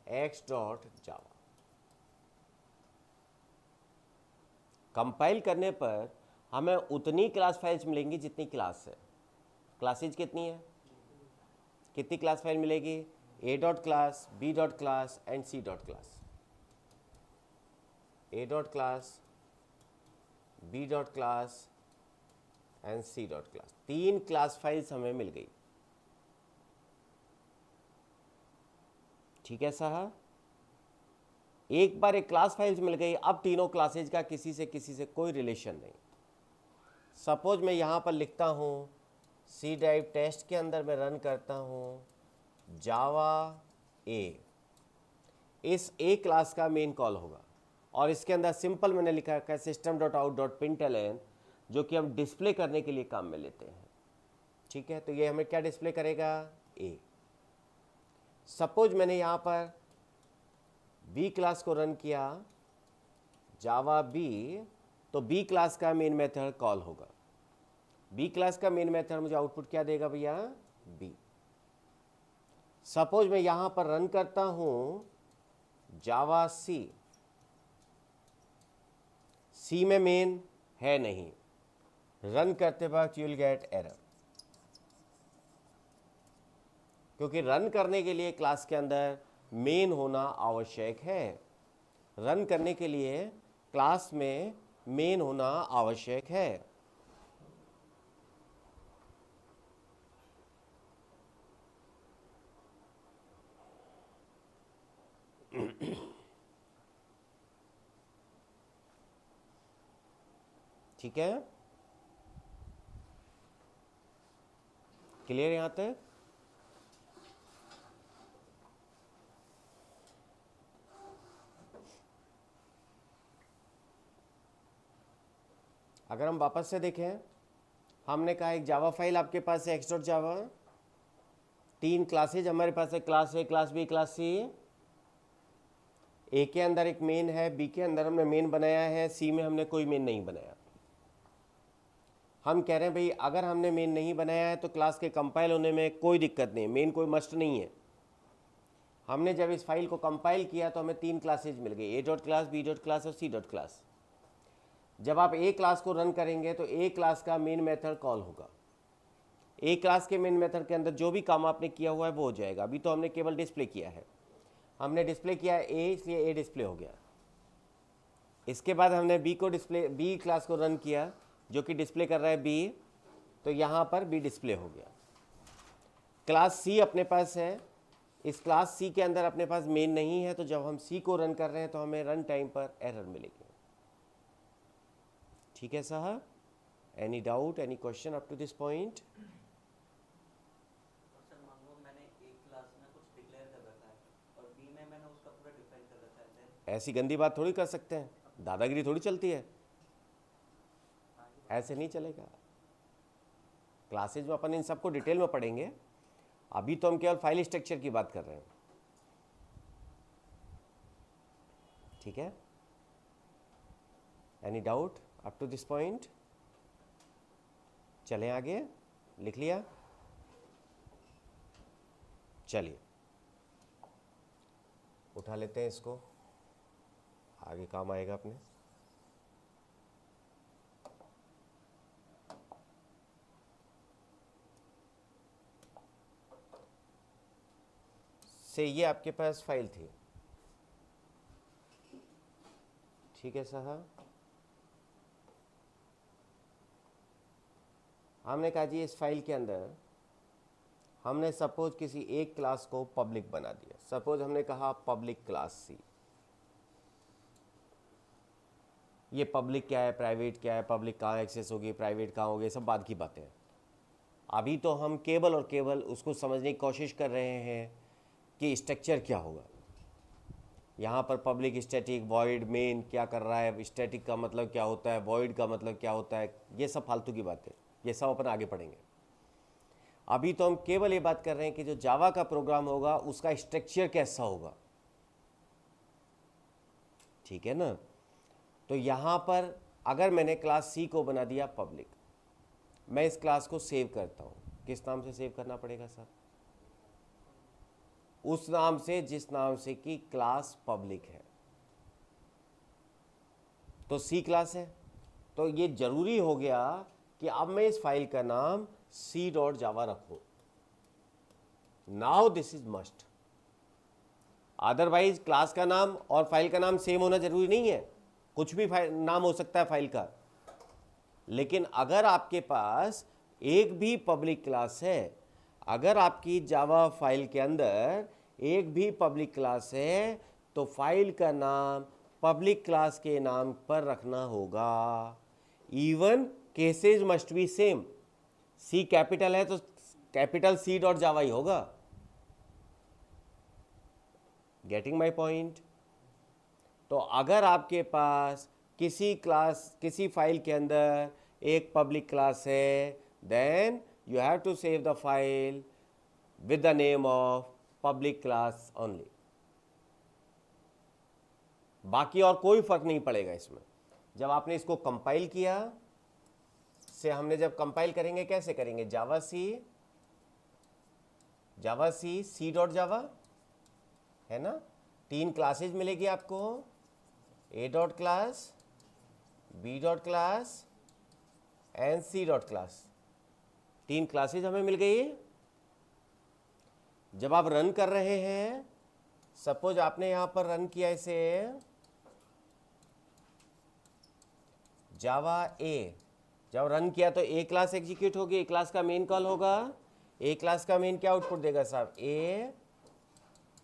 x.java। कंपाइल करने पर हमें उतनी क्लास फाइल्स मिलेंगी जितनी क्लास है। क्लासेज कितनी है, कितनी क्लास फाइल मिलेगी, a dot class, b dot class and c dot class, a dot class, b dot class and c dot class. 3 class files हमें मिल गई। ठीक है साहब, एक बार एक क्लास फाइल्स मिल गई, अब तीनों क्लासेज का किसी से कोई रिलेशन नहीं। सपोज मैं यहाँ पर लिखता हूँ सी ड्राइव टेस्ट के अंदर मैं रन करता हूँ जावा ए, इस ए क्लास का मेन कॉल होगा और इसके अंदर सिंपल मैंने लिखा है system dot out dot println, जो कि हम डिस्प्ले करने के लिए काम में लेते हैं। ठीक है, तो ये हमें क्या डिस्प्ले करेगा, ए। सपोज मैंने यहाँ पर बी क्लास को रन किया जावा बी, तो बी क्लास का मेन मेथड कॉल होगा। बी क्लास का मेन मेथड मुझे आउटपुट क्या देगा भैया, बी। सपोज मैं यहाँ पर रन करता हूँ जावा सी, सी में मेन है नहीं, रन करते वक्त यू विल गेट एरर, क्योंकि रन करने के लिए क्लास के अंदर मेन होना आवश्यक है। रन करने के लिए क्लास में मेन होना आवश्यक है। ठीक है, क्लियर यहां तक। अगर हम वापस से देखें, हमने कहा एक जावा फाइल आपके पास है x.java, 3 क्लासेज हमारे पास है, class A, class B, class C. A के अंदर एक मेन है, बी के अंदर हमने मेन बनाया है, सी में हमने कोई मेन नहीं बनाया। हम कह रहे हैं भाई अगर हमने मेन नहीं बनाया है तो क्लास के कंपाइल होने में कोई दिक्कत नहीं, मेन कोई मस्ट नहीं है। हमने जब इस फाइल को कंपाइल किया तो हमें 3 क्लासेज मिल गई, A dot class, B dot class और सी डॉट क्लास। जब आप ए क्लास को रन करेंगे तो ए क्लास का मेन मेथड कॉल होगा। ए क्लास के मेन मेथड के अंदर जो भी काम आपने किया हुआ है वो हो जाएगा। अभी तो हमने केवल डिस्प्ले किया है, हमने डिस्प्ले किया है ए, इसलिए ए डिस्प्ले हो गया। इसके बाद हमने बी को डिस्प्ले, बी क्लास को रन किया जो कि डिस्प्ले कर रहा है बी, तो यहाँ पर बी डिस्प्ले हो गया। क्लास सी अपने पास है, इस क्लास सी के अंदर अपने पास मेन नहीं है, तो जब हम सी को रन कर रहे हैं तो हमें रन टाइम पर एरर मिलेगी। ठीक है साहब, any doubt, any question up to this point. Sir मान लो मैंने एक क्लास में कुछ डिक्लेयर कर रखा है और बी में मैंने उसका पूरा डिफाइन कर रखा है, then ऐसी गंदी बात थोड़ी कर सकते हैं, दादागिरी थोड़ी चलती है, ऐसे नहीं चलेगा। क्लासेज में अपन इन सबको डिटेल में पढ़ेंगे, अभी तो हम केवल फाइल स्ट्रक्चर की बात कर रहे हैं। ठीक है, any doubt up to this point. चलें आगे, लिख लिया, चलिए उठा लेते हैं इसको, आगे काम आएगा अपने। से ये आपके पास फाइल थी, ठीक है साहब। हमने कहा जी इस फाइल के अंदर हमने सपोज किसी एक क्लास को पब्लिक बना दिया। सपोज हमने कहा पब्लिक क्लास सी। ये पब्लिक क्या है, प्राइवेट क्या है, पब्लिक कहाँ एक्सेस होगी, प्राइवेट कहाँ होगी, सब बाद की बातें हैं। अभी तो हम केवल और केवल उसको समझने की कोशिश कर रहे हैं कि स्ट्रक्चर क्या होगा। यहाँ पर पब्लिक, स्टैटिक, वॉइड, मेन क्या कर रहा है, स्टैटिक का मतलब क्या होता है, वॉइड का मतलब क्या होता है, ये सब फालतू की बातें, ये सब अपन आगे पढ़ेंगे। अभी तो हम केवल ये बात कर रहे हैं कि जो जावा का प्रोग्राम होगा उसका स्ट्रक्चर कैसा होगा। ठीक है ना। तो यहाँ पर अगर मैंने क्लास सी को बना दिया पब्लिक, मैं इस क्लास को सेव करता हूँ, किस नाम से सेव करना पड़ेगा सर? उस नाम से जिस नाम से कि क्लास पब्लिक है। तो सी क्लास है, तो ये जरूरी हो गया कि अब मैं इस फाइल का नाम सी डॉट जावा रखो। Now this is must, otherwise class का नाम और फाइल का नाम सेम होना जरूरी नहीं है, कुछ भी नाम हो सकता है फाइल का। लेकिन अगर आपके पास एक भी पब्लिक क्लास है, अगर आपकी जावा फाइल के अंदर एक भी पब्लिक क्लास है, तो फाइल का नाम पब्लिक क्लास के नाम पर रखना होगा। Even cases must be same. C capital है तो कैपिटल सी डॉट जावा ही होगा। Getting my point? तो अगर आपके पास किसी फाइल के अंदर एक पब्लिक क्लास है, then you have to save the file with the name of public class only. बाकी और कोई फर्क नहीं पड़ेगा इसमें। जब आपने इसको कंपाइल किया से, हमने जब कंपाइल करेंगे कैसे करेंगे, जावा सी सी डॉट जावा है ना, 3 क्लासेज मिलेगी आपको, A dot class, B dot class and C dot class. 3 classes हमें मिल गई। जब आप रन कर रहे हैं, सपोज आपने यहां पर रन किया इसे जावा ए, जब रन किया तो ए क्लास एग्जीक्यूट होगी, ए क्लास का मेन कॉल होगा। ए क्लास का मेन क्या आउटपुट देगा साहब, ए।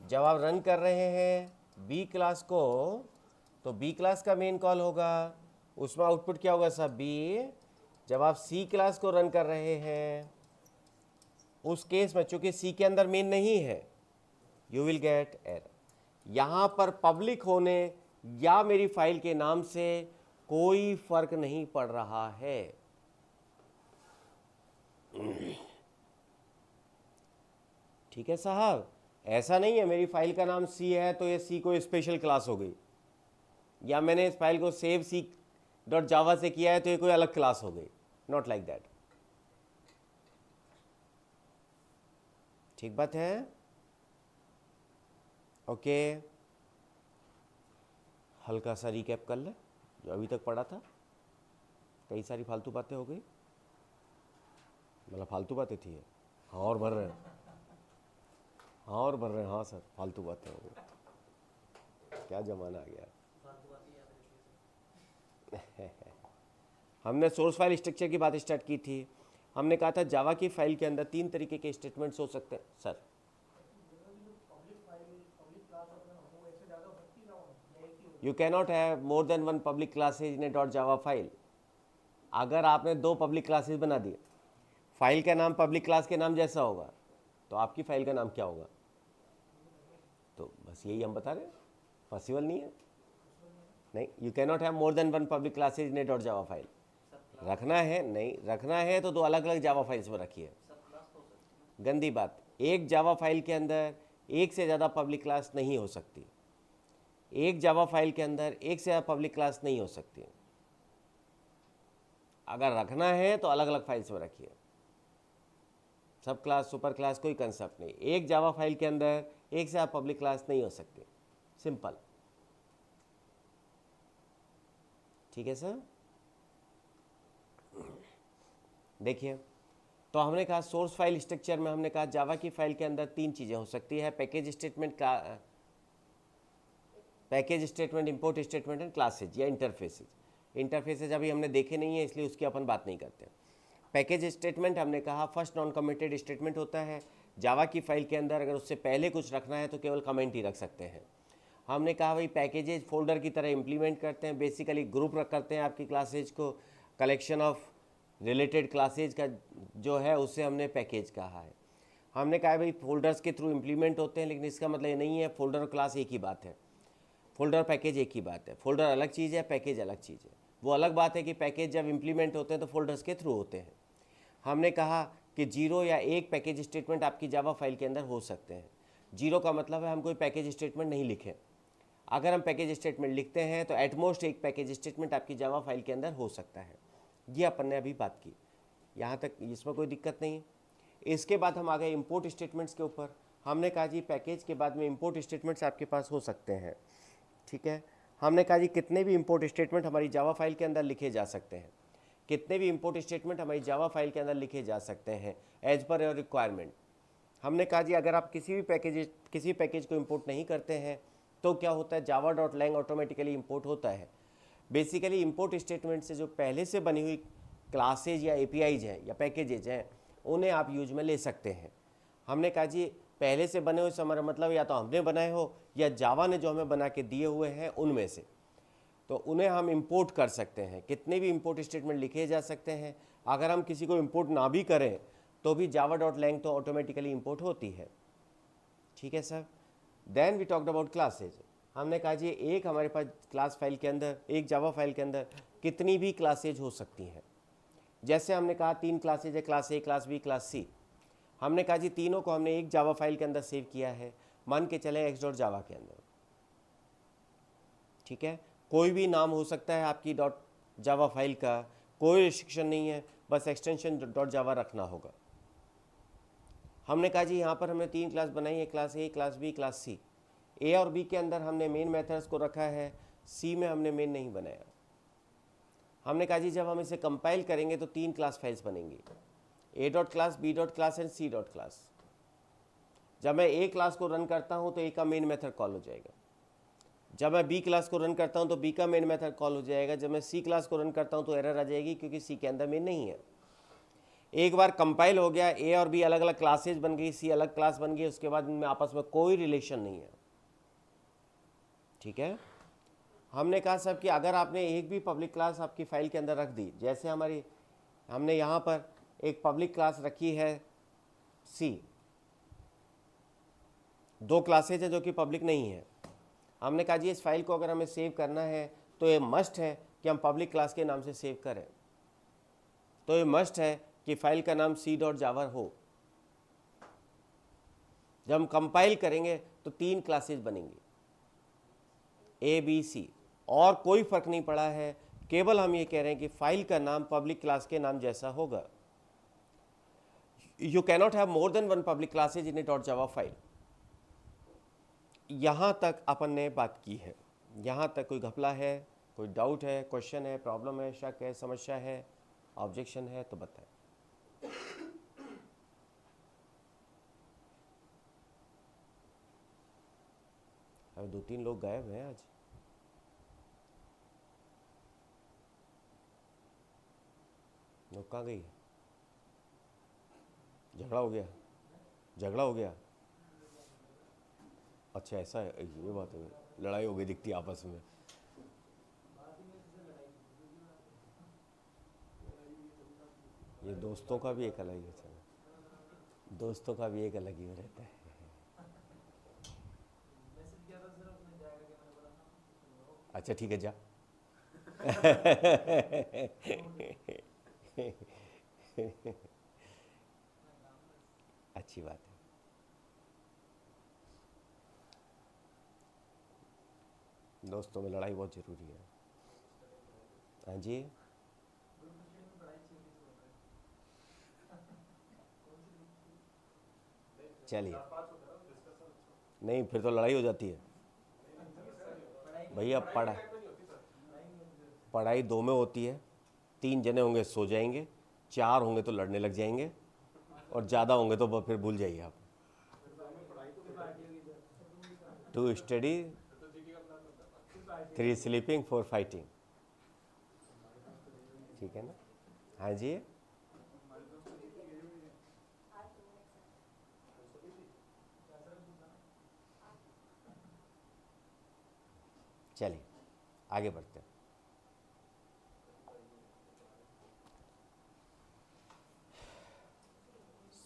जब आप रन कर रहे हैं बी क्लास को, तो बी क्लास का मेन कॉल होगा, उसमें आउटपुट क्या होगा साहब, बी। जब आप सी क्लास को रन कर रहे हैं, उस केस में चूंकि सी के अंदर मेन नहीं है, यू विल गेट एरर। यहां पर पब्लिक होने या मेरी फाइल के नाम से कोई फर्क नहीं पड़ रहा है। ठीक है साहब, ऐसा नहीं है मेरी फाइल का नाम सी है तो ये सी कोई स्पेशल क्लास हो गई, या मैंने इस फाइल को सेव सी डॉट जावा से किया है तो ये कोई अलग क्लास हो गई। Not like that. ठीक बात है? ओके, हल्का सा रिकैप कर ले जो अभी तक पढ़ा था। कई सारी फालतू बातें हो गई, मतलब फालतू बातें थी। हाँ और भर रहे हैं, हाँ और भर रहे हैं, हाँ सर फालतू बातें हो गई। क्या जमाना आ गया। हमने सोर्स फाइल स्ट्रक्चर की बात स्टार्ट की थी। हमने कहा था जावा की फाइल के अंदर 3 तरीके के स्टेटमेंट्स हो सकते हैं sir. You cannot have more than 1 public classes in A dot Java file. अगर आपने 2 पब्लिक क्लासेज बना दिए, फाइल का नाम पब्लिक क्लास के नाम जैसा होगा, तो आपकी फाइल का नाम क्या होगा? तो बस यही हम बता रहे हैं, पॉसिबल नहीं है। नहीं, you cannot have more than 1 public classes in A dot Java file. रखना है, नहीं रखना है तो 2 अलग अलग जावा फाइल्स में रखिए। गंदी बात, एक जावा फाइल के अंदर एक से ज़्यादा पब्लिक क्लास नहीं हो सकती। एक जावा फाइल के अंदर एक से ज़्यादा पब्लिक क्लास नहीं हो सकती। अगर रखना है तो अलग अलग फाइल्स में रखिए। सब क्लास, सुपर क्लास कोई कंसेप्ट नहीं। एक जावा फाइल के अंदर एक से ज़्यादा पब्लिक क्लास नहीं हो सकती। सिंपल। ठीक है सर? देखिए, तो हमने कहा सोर्स फाइल स्ट्रक्चर में हमने कहा जावा की फाइल के अंदर 3 चीज़ें हो सकती है, package statement, import statement and classes या इंटरफेसेज। इंटरफेसेज अभी हमने देखे नहीं है इसलिए उसकी अपन बात नहीं करते। पैकेज स्टेटमेंट हमने कहा फर्स्ट नॉन कमिटेड स्टेटमेंट होता है जावा की फाइल के अंदर। अगर उससे पहले कुछ रखना है तो केवल कमेंट ही रख सकते हैं। हमने कहा भाई पैकेजेज फोल्डर की तरह इंप्लीमेंट करते हैं, बेसिकली ग्रुप रख करते हैं आपकी क्लासेज को, कलेक्शन ऑफ रिलेटेड क्लासेज का जो है उससे हमने पैकेज कहा है। हमने कहा भाई फोल्डर्स के थ्रू इंप्लीमेंट होते हैं, लेकिन इसका मतलब ये नहीं है फोल्डर और क्लास एक ही बात है। फोल्डर पैकेज एक ही बात है। फोल्डर अलग चीज़ है, पैकेज अलग चीज़ है। वो अलग बात है कि पैकेज जब इंप्लीमेंट होते हैं तो फोल्डर्स के थ्रू होते हैं। हमने कहा कि 0 या 1 पैकेज स्टेटमेंट आपकी जावा फाइल के अंदर हो सकते हैं। 0 का मतलब है हम कोई पैकेज स्टेटमेंट नहीं लिखें। अगर हम पैकेज स्टेटमेंट लिखते हैं तो एटमोस्ट 1 पैकेज स्टेटमेंट आपकी जावा फाइल के अंदर हो सकता है। ये अपन ने अभी बात की, यहाँ तक इसमें कोई दिक्कत नहीं है। इसके बाद हम आ गए इंपोर्ट स्टेटमेंट्स के ऊपर। हमने कहा जी पैकेज के बाद में इंपोर्ट स्टेटमेंट्स आपके पास हो सकते हैं। ठीक है, हमने कहा जी कितने भी इंपोर्ट स्टेटमेंट हमारी जावा फाइल के अंदर लिखे जा सकते हैं। कितने भी इंपोर्ट स्टेटमेंट हमारी जावा फाइल के अंदर लिखे जा सकते हैं एज पर योर रिक्वायरमेंट। हमने कहा जी अगर आप किसी पैकेज को इंपोर्ट नहीं करते हैं तो क्या होता है, java.lang ऑटोमेटिकली इंपोर्ट होता है। बेसिकली इंपोर्ट स्टेटमेंट से जो पहले से बनी हुई क्लासेज या एपीआईज हैं या पैकेजेज हैं उन्हें आप यूज में ले सकते हैं। हमने कहा जी पहले से बने हुए से हमारा मतलब या तो हमने बनाए हो या जावा ने जो हमें बना के दिए हुए हैं उनमें से, तो उन्हें हम इंपोर्ट कर सकते हैं। कितने भी इंपोर्ट स्टेटमेंट लिखे जा सकते हैं। अगर हम किसी को इंपोर्ट ना भी करें तो भी java.lang तो ऑटोमेटिकली इंपोर्ट होती है। ठीक है sir. Then we talked about classes. हमने कहा जी एक हमारे पास क्लास फाइल के अंदर, एक जावा फाइल के अंदर कितनी भी क्लासेज हो सकती हैं। जैसे हमने कहा 3 क्लासेज है, class A, class B, class C. हमने कहा जी तीनों को हमने एक जावा फाइल के अंदर सेव किया है, मान के चले x.java के अंदर। ठीक है, कोई भी नाम हो सकता है आपकी .java फाइल का, कोई रिस्ट्रिक्शन नहीं है, बस एक्सटेंशन .java रखना होगा। हमने कहा जी यहाँ पर हमने 3 क्लास बनाई है, class A, class B, class C. A और बी के अंदर हमने मेन मेथड्स को रखा है, सी में हमने मेन नहीं बनाया। हमने कहा जी जब हम इसे कंपाइल करेंगे तो 3 क्लास फाइल्स बनेंगी, A dot class, B dot class and C dot class. जब मैं ए क्लास को रन करता हूँ तो ए का मेन मेथड कॉल हो जाएगा। जब मैं बी क्लास को रन करता हूँ तो बी का मेन मेथड कॉल हो जाएगा। जब मैं सी क्लास को रन करता हूँ तो एरर आ जाएगी क्योंकि सी के अंदर मेन नहीं है। एक बार कंपाइल हो गया, ए और बी अलग अलग क्लासेज बन गई, सी अलग क्लास बन गई, उसके बाद इनमें आपस में कोई रिलेशन नहीं है। ठीक है। हमने कहा सब कि अगर आपने एक भी पब्लिक क्लास आपकी फाइल के अंदर रख दी, जैसे हमने यहाँ पर एक पब्लिक क्लास रखी है सी, 2 क्लासेज है जो कि पब्लिक नहीं है। हमने कहा जी इस फाइल को अगर हमें सेव करना है तो ये मस्ट है कि हम पब्लिक क्लास के नाम से सेव करें। तो ये मस्ट है कि फाइल का नाम c.java हो। जब हम कंपाइल करेंगे तो 3 क्लासेज बनेंगी, ए बी सी, और कोई फर्क नहीं पड़ा है, केवल हम ये कह रहे हैं कि फाइल का नाम पब्लिक क्लास के नाम जैसा होगा। You cannot have more than 1 public classes in A .java file. यहाँ तक अपन ने बात की है। यहाँ तक कोई घपला है, कोई डाउट है, क्वेश्चन है, प्रॉब्लम है, शक है, समस्या है, ऑब्जेक्शन है तो बताएं। अब 2-3 लोग गायब हैं आज। लोग कहाँ गई? झगड़ा हो गया? झगड़ा हो गया? अच्छा ऐसा है, ये बात है, लड़ाई हो गई दिखती है आपस में। ये दोस्तों का भी एक अलग ही है, दोस्तों का भी एक अलग ही रहता है। अच्छा ठीक है जा। अच्छी बात है। दोस्तों में लड़ाई बहुत ज़रूरी है। हाँ जी, चलिए। नहीं फिर तो लड़ाई हो जाती है भैया। पढ़ाई 2 में होती है, 3 जने होंगे सो जाएंगे, 4 होंगे तो लड़ने लग जाएंगे, और ज़्यादा होंगे तो फिर भूल जाइए आप। Two study, 3 sleeping, 4 fighting. ठीक है ना? हाँ जी, चलिए आगे बढ़ते हैं।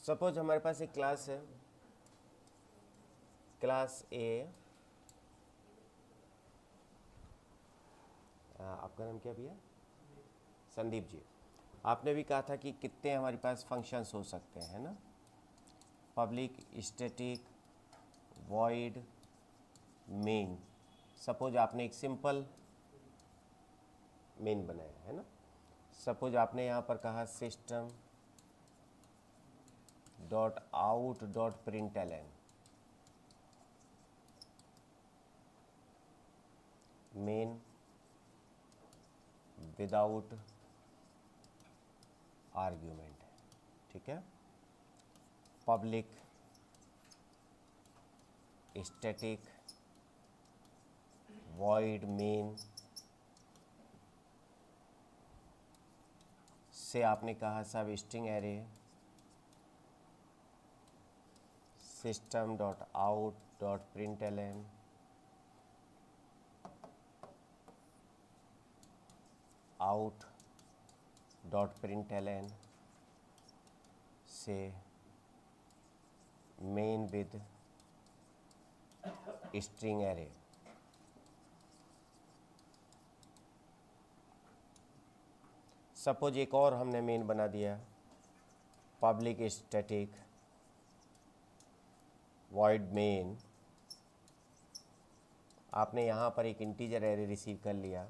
सपोज हमारे पास एक क्लास है, क्लास ए। आपका नाम क्या भैया? संदीप जी। आपने भी कहा था कि कितने हमारे पास फंक्शंस हो सकते हैं ना, public, static, void, main. Suppose आपने एक सिंपल मेन बनाया है ना। सपोज आपने यहाँ पर कहा system dot out dot println main without argument है, ठीक है। पब्लिक स्टैटिक वॉइड मेन से आपने कहा सब string array system dot out dot println out dot println से main with string array. Suppose एक और हमने मेन बना दिया, पब्लिक स्टैटिक वॉइड मेन। आपने यहाँ पर एक इंटीजर एरे रिसीव कर लिया,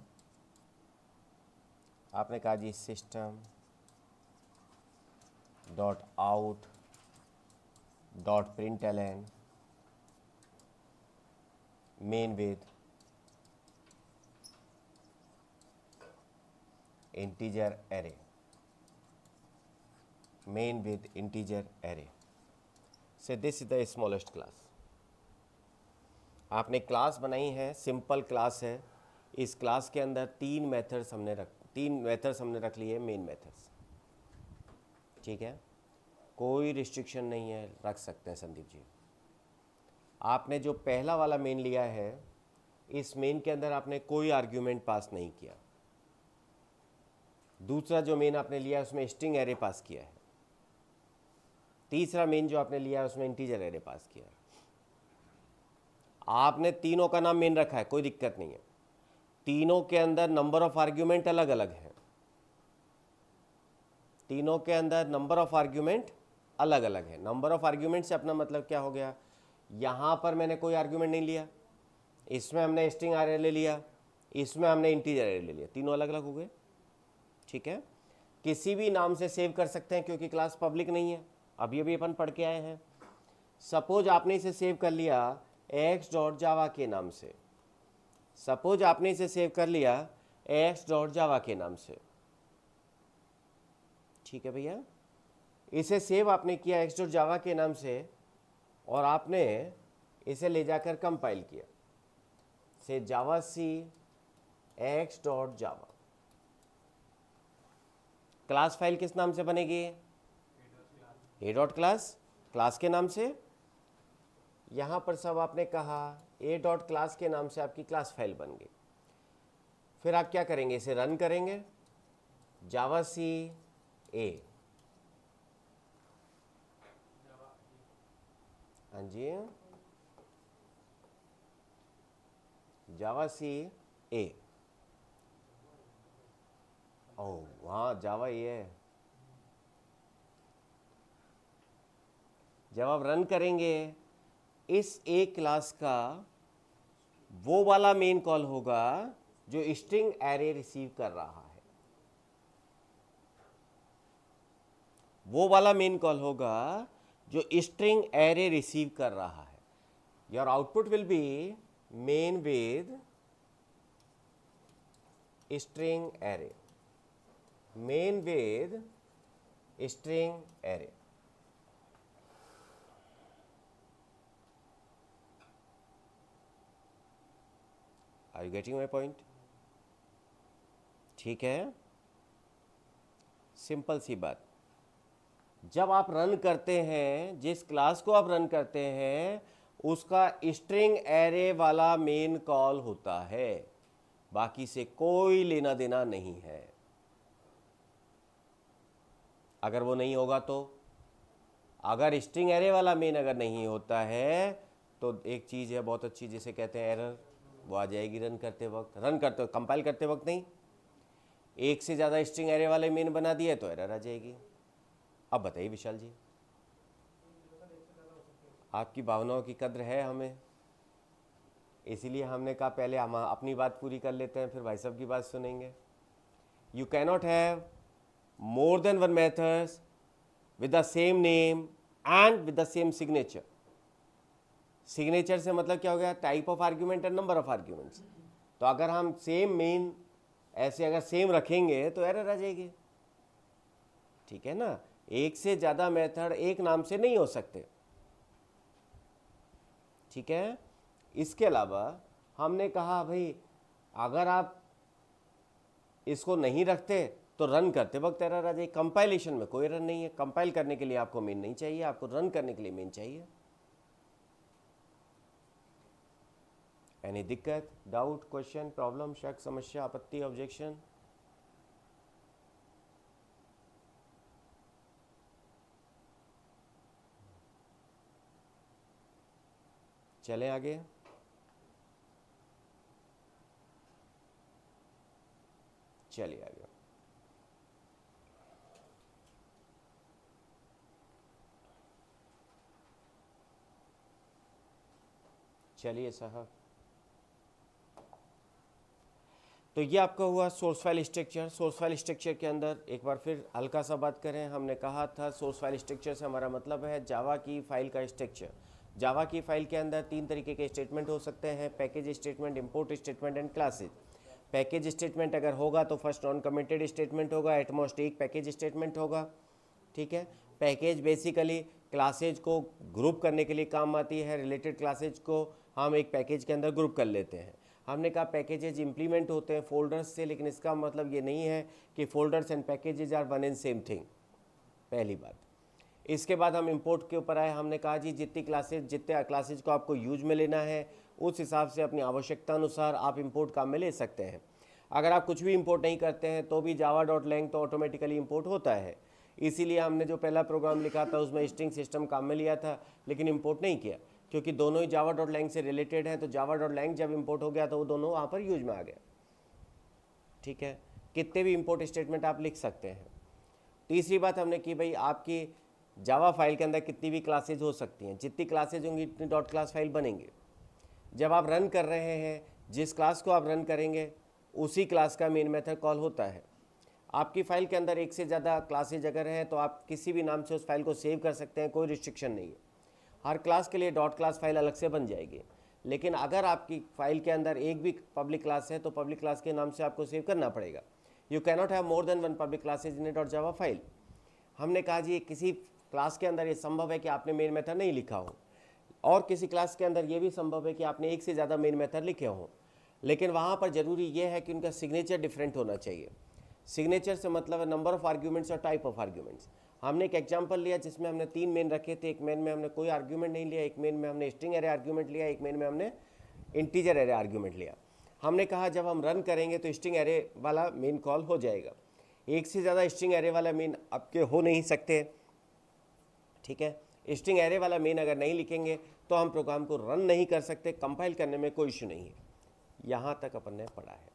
आपने कहा जी system dot out dot println main with integer array, main with integer array. So this is the smallest class. आपने क्लास बनाई है, सिंपल क्लास है। इस क्लास के अंदर तीन मेथड्स हमने रख लिए मेन मेथड्स, ठीक है। कोई रिस्ट्रिक्शन नहीं है, रख सकते हैं संदीप जी। आपने जो पहला वाला मेन लिया है, इस मेन के अंदर आपने कोई आर्ग्यूमेंट पास नहीं किया। दूसरा जो मेन आपने लिया है उसमें स्ट्रिंग एरे पास किया है। तीसरा मेन जो आपने लिया है उसमें इंटीजर एरे पास किया है। आपने तीनों का नाम मेन रखा है, कोई दिक्कत नहीं है। तीनों के अंदर नंबर ऑफ आर्ग्यूमेंट अलग अलग है। तीनों के अंदर नंबर ऑफ आर्ग्यूमेंट अलग अलग है। नंबर ऑफ आर्ग्यूमेंट से अपना मतलब क्या हो गया, यहाँ पर मैंने कोई आर्ग्यूमेंट नहीं लिया, इसमें हमने स्ट्रिंग एरे ले लिया, इसमें हमने इंटीजर एरे ले लिया, तीनों अलग अलग हो गए, ठीक है। किसी भी नाम से सेव कर सकते हैं क्योंकि क्लास पब्लिक नहीं है। अभी अभी अपन पढ़ के आए हैं। सपोज आपने इसे सेव कर लिया x.java के नाम से, सपोज आपने इसे सेव कर लिया x.java के नाम से, ठीक है भैया। इसे सेव आपने किया x.java के नाम से और आपने इसे ले जाकर कंपाइल किया, से जावाc x.java। क्लास फाइल किस नाम से बनेगी, a डॉट क्लास, क्लास के नाम से। यहाँ पर सब आपने कहा a डॉट क्लास के नाम से आपकी क्लास फाइल बन गई। फिर आप क्या करेंगे, इसे रन करेंगे, जावाc a, हाँ जी, जावाc a। ओह हाँ, जावा ये है। जब आप रन करेंगे, इस ए क्लास का वो वाला मेन कॉल होगा जो स्ट्रिंग एरे रिसीव कर रहा है। वो वाला मेन कॉल होगा जो स्ट्रिंग एरे रिसीव कर रहा है। Your output will be main with string array, main with string array. Are you getting my point? ठीक है, सिंपल सी बात। जब आप रन करते हैं, जिस क्लास को आप रन करते हैं उसका स्ट्रिंग एरे वाला मेन कॉल होता है, बाकी से कोई लेना देना नहीं है। अगर वो नहीं होगा तो, अगर स्ट्रिंग एरे वाला मेन अगर नहीं होता है तो एक चीज़ है बहुत अच्छी जिसे कहते हैं एरर, वो आ जाएगी रन करते वक्त, कंपाइल करते वक्त नहीं। एक से ज़्यादा स्ट्रिंग एरे वाले मेन बना दिए तो एरर आ जाएगी। अब बताइए विशाल जी, आपकी भावनाओं की कद्र है हमें, इसीलिए हमने कहा पहले हम अपनी बात पूरी कर लेते हैं, फिर भाई साहब की बात सुनेंगे। You cannot have more than one methods with the same name and with the same signature। Signature से मतलब क्या हो गया, type of argument and number of arguments. तो अगर हम सेम मेन ऐसे अगर सेम रखेंगे तो एरर आ जाएगी। ठीक है ना, एक से ज़्यादा मेथड एक नाम से नहीं हो सकते, ठीक है। इसके अलावा हमने कहा भाई अगर आप इसको नहीं रखते तो रन करते वक्त एरर आ जाए। कंपाइलेशन में कोई रन नहीं है, कंपाइल करने के लिए आपको मेन नहीं चाहिए, आपको रन करने के लिए मेन चाहिए। एनी दिक्कत, डाउट, क्वेश्चन, प्रॉब्लम, शक, समस्या, आपत्ति, ऑब्जेक्शन? चलें आगे। चलिए आगे। चलिए साहब, तो ये आपका हुआ source file structure. Source file structure के अंदर एक बार फिर हल्का सा बात करें, हमने कहा था सोर्स फाइल स्ट्रक्चर से हमारा मतलब है जावा की फाइल का स्ट्रक्चर। जावा की फाइल के अंदर 3 तरीके के स्टेटमेंट हो सकते हैं, package statement, import statement and classes. Package statement अगर होगा तो फर्स्ट नॉन कमेंटेड स्टेटमेंट होगा, एटमोस्ट एक पैकेज स्टेटमेंट होगा, ठीक है। पैकेज बेसिकली क्लासेज को ग्रुप करने के लिए काम आती है, रिलेटेड क्लासेज को हम एक पैकेज के अंदर ग्रुप कर लेते हैं। हमने कहा पैकेजेज इंप्लीमेंट होते हैं फोल्डर्स से, लेकिन इसका मतलब ये नहीं है कि folders and packages are one and same thing, पहली बात। इसके बाद हम इंपोर्ट के ऊपर आए, हमने कहा जी जितने क्लासेज को आपको यूज में लेना है उस हिसाब से अपनी आवश्यकता अनुसार आप इंपोर्ट काम में ले सकते हैं। अगर आप कुछ भी इंपोर्ट नहीं करते हैं तो भी java.lang तो ऑटोमेटिकली इंपोर्ट होता है। इसीलिए हमने जो पहला प्रोग्राम लिखा था उसमें स्ट्रिंग सिस्टम काम में लिया था, लेकिन इंपोर्ट नहीं किया, क्योंकि दोनों ही java.lang से रिलेटेड हैं। तो java.lang जब इंपोर्ट हो गया तो वो दोनों वहाँ पर यूज में आ गया, ठीक है। कितने भी इंपोर्ट स्टेटमेंट आप लिख सकते हैं। तीसरी बात हमने की भाई आपकी जावा फाइल के अंदर कितनी भी क्लासेज हो सकती हैं, जितनी क्लासेज होंगी इतनी डॉट क्लास फाइल बनेंगे। जब आप रन कर रहे हैं जिस क्लास को आप रन करेंगे उसी क्लास का मेन मेथड कॉल होता है। आपकी फ़ाइल के अंदर एक से ज़्यादा क्लासेज अगर हैं तो आप किसी भी नाम से उस फाइल को सेव कर सकते हैं, कोई रिस्ट्रिक्शन नहीं है। हर क्लास के लिए डॉट क्लास फाइल अलग से बन जाएगी, लेकिन अगर आपकी फ़ाइल के अंदर एक भी पब्लिक क्लास है तो पब्लिक क्लास के नाम से आपको सेव करना पड़ेगा। You cannot have more than one public classes in A dot Java file. हमने कहा जी किसी क्लास के अंदर ये संभव है कि आपने मेन मेथड नहीं लिखा हो, और किसी क्लास के अंदर ये भी संभव है कि आपने एक से ज़्यादा मेन मेथड लिखे हों, लेकिन वहाँ पर ज़रूरी ये है कि उनका सिग्नेचर डिफरेंट होना चाहिए। सिग्नेचर से मतलब है नंबर ऑफ आर्ग्यूमेंट्स और टाइप ऑफ आर्ग्यूमेंट्स। हमने एक एग्जांपल लिया जिसमें हमने 3 मेन रखे थे। एक मेन में हमने कोई आर्ग्यूमेंट नहीं लिया, एक मेन में हमने स्ट्रिंग एरे आर्ग्यूमेंट लिया, एक मेन में हमने इंटीजर एरे आर्ग्यूमेंट लिया। हमने कहा जब हम रन करेंगे तो स्ट्रिंग एरे वाला मेन कॉल हो जाएगा। एक से ज़्यादा स्ट्रिंग एरे वाला मेन आपके हो नहीं सकते, ठीक है। स्ट्रिंग एरे वाला मेन अगर नहीं लिखेंगे तो हम प्रोग्राम को रन नहीं कर सकते, कंपाइल करने में कोई इशू नहीं है। यहाँ तक अपन ने पढ़ा है।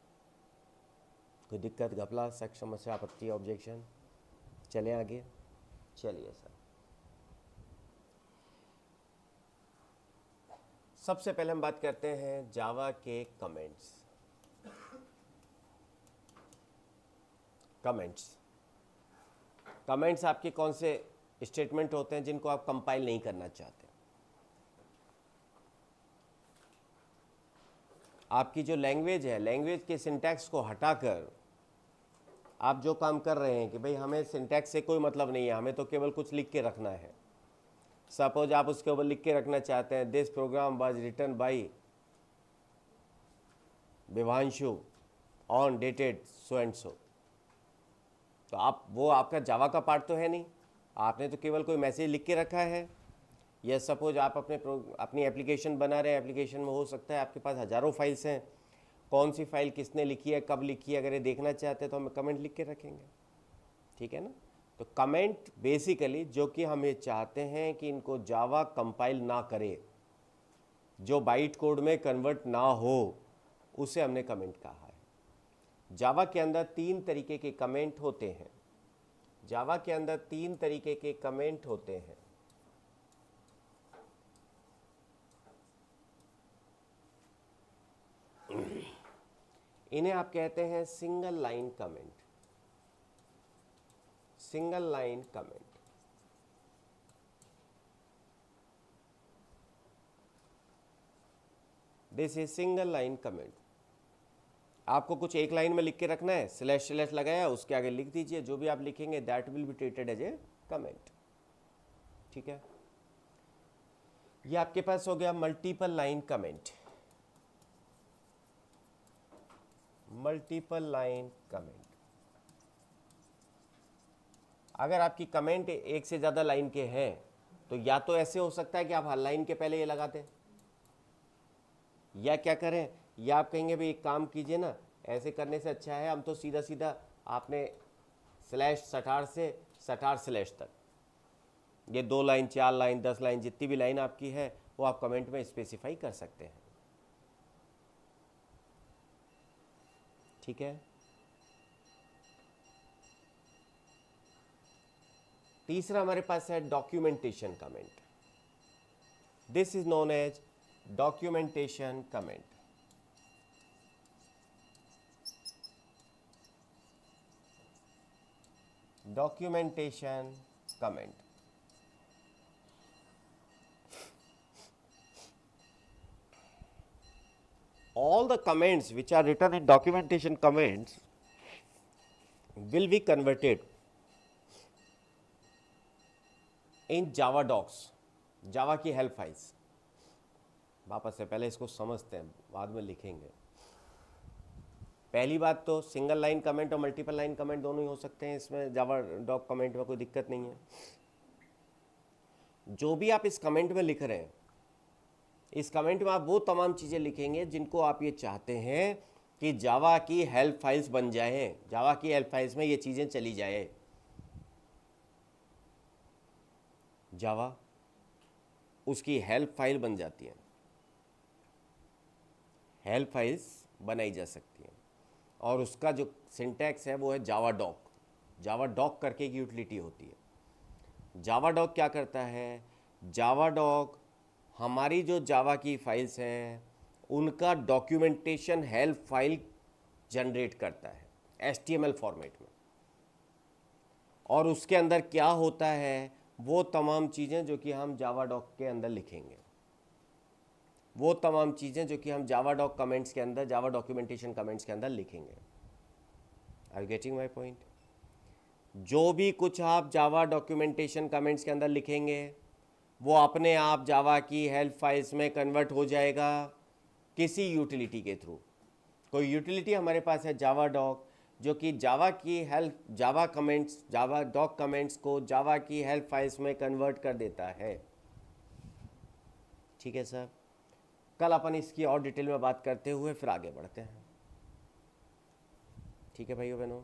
कोई दिक्कत, घपला, शक, समस्या, आपत्ति, ऑब्जेक्शन? चलें आगे। चलिए सर, सबसे पहले हम बात करते हैं जावा के कमेंट्स। कमेंट्स आपके कौन से स्टेटमेंट होते हैं जिनको आप कंपाइल नहीं करना चाहते। आपकी जो लैंग्वेज है, लैंग्वेज के सिंटैक्स को हटाकर आप जो काम कर रहे हैं कि भाई हमें सिंटैक्स से कोई मतलब नहीं है, हमें तो केवल कुछ लिख के रखना है। सपोज आप उसके ऊपर लिख के रखना चाहते हैं this program was written by Vibhanshu on dated so and so, तो आप वो आपका जावा का पार्ट तो है नहीं, आपने तो केवल कोई मैसेज लिख के रखा है। या सपोज आप अपनी एप्लीकेशन बना रहे हैं, एप्लीकेशन में हो सकता है आपके पास हज़ारों फाइल्स हैं, कौन सी फाइल किसने लिखी है, कब लिखी है, अगर ये देखना चाहते हैं तो हम कमेंट लिख के रखेंगे, ठीक है ना। तो कमेंट बेसिकली जो कि हम ये चाहते हैं कि इनको जावा कंपाइल ना करे, जो बाइट कोड में कन्वर्ट ना हो, उसे हमने कमेंट कहा है। जावा के अंदर 3 तरीके के कमेंट होते हैं। जावा के अंदर 3 तरीके के कमेंट होते हैं। इन्हें आप कहते हैं single line comment. Single line comment, this is single line comment. आपको कुछ एक लाइन में लिख के रखना है, स्लैश स्लैश लगाया, उसके आगे लिख दीजिए, जो भी आप लिखेंगे that will be treated as a comment. ठीक है, ये आपके पास हो गया multiple line comment. Multiple line comment, अगर आपकी कमेंट एक से ज़्यादा लाइन के हैं तो या तो ऐसे हो सकता है कि आप हर लाइन के पहले ये लगाते, या क्या करें, या आप कहेंगे भाई एक काम कीजिए ना, ऐसे करने से अच्छा है हम तो सीधा सीधा आपने स्लैश सटार से सटार स्लैश तक, ये 2 लाइन 4 लाइन 10 लाइन जितनी भी लाइन आपकी है वो आप कमेंट में स्पेसिफाई कर सकते हैं। ठीक है, तीसरा हमारे पास है documentation comment. This is known as documentation comment. Documentation comment, all the comments which are written in documentation comments will be converted in Java docs, Java की हेल्प फाइल्स। वापस से पहले इसको समझते हैं, बाद में लिखेंगे। पहली बात तो सिंगल लाइन कमेंट और मल्टीपल लाइन कमेंट दोनों ही हो सकते हैं, इसमें जावा डॉक कमेंट में कोई दिक्कत नहीं है। जो भी आप इस कमेंट में लिख रहे हैं, इस कमेंट में आप वो तमाम चीज़ें लिखेंगे जिनको आप ये चाहते हैं कि जावा की हेल्प फाइल्स बन जाए, जावा की हेल्प फाइल्स में ये चीज़ें चली जाए, जावा उसकी हेल्प फाइल बन जाती है, हेल्प फाइल्स बनाई जा सकती हैं। और उसका जो सिंटैक्स है वो है जावा डॉक। जावा डॉक करके एक यूटिलिटी होती है। जावा डॉक क्या करता है, जावा डॉक हमारी जो जावा की फाइल्स हैं उनका डॉक्यूमेंटेशन हेल्प फाइल जनरेट करता है HTML फॉर्मेट में, और उसके अंदर क्या होता है वो तमाम चीज़ें जो कि हम जावा डॉक के अंदर लिखेंगे, वो तमाम चीज़ें जो कि हम जावा डॉक कमेंट्स के अंदर, जावा डॉक्यूमेंटेशन कमेंट्स के अंदर लिखेंगे। Are you getting my point? जो भी कुछ आप जावा डॉक्यूमेंटेशन कमेंट्स के अंदर लिखेंगे वो अपने आप जावा की हेल्प फाइल्स में कन्वर्ट हो जाएगा किसी यूटिलिटी के थ्रू। कोई यूटिलिटी हमारे पास है जावा डॉक, जो कि जावा की हेल्प, जावा कमेंट्स, जावा डॉक कमेंट्स को जावा की हेल्प फाइल्स में कन्वर्ट कर देता है। ठीक है सर, कल अपन इसकी और डिटेल में बात करते हुए फिर आगे बढ़ते हैं। ठीक है भाइयों बहनों,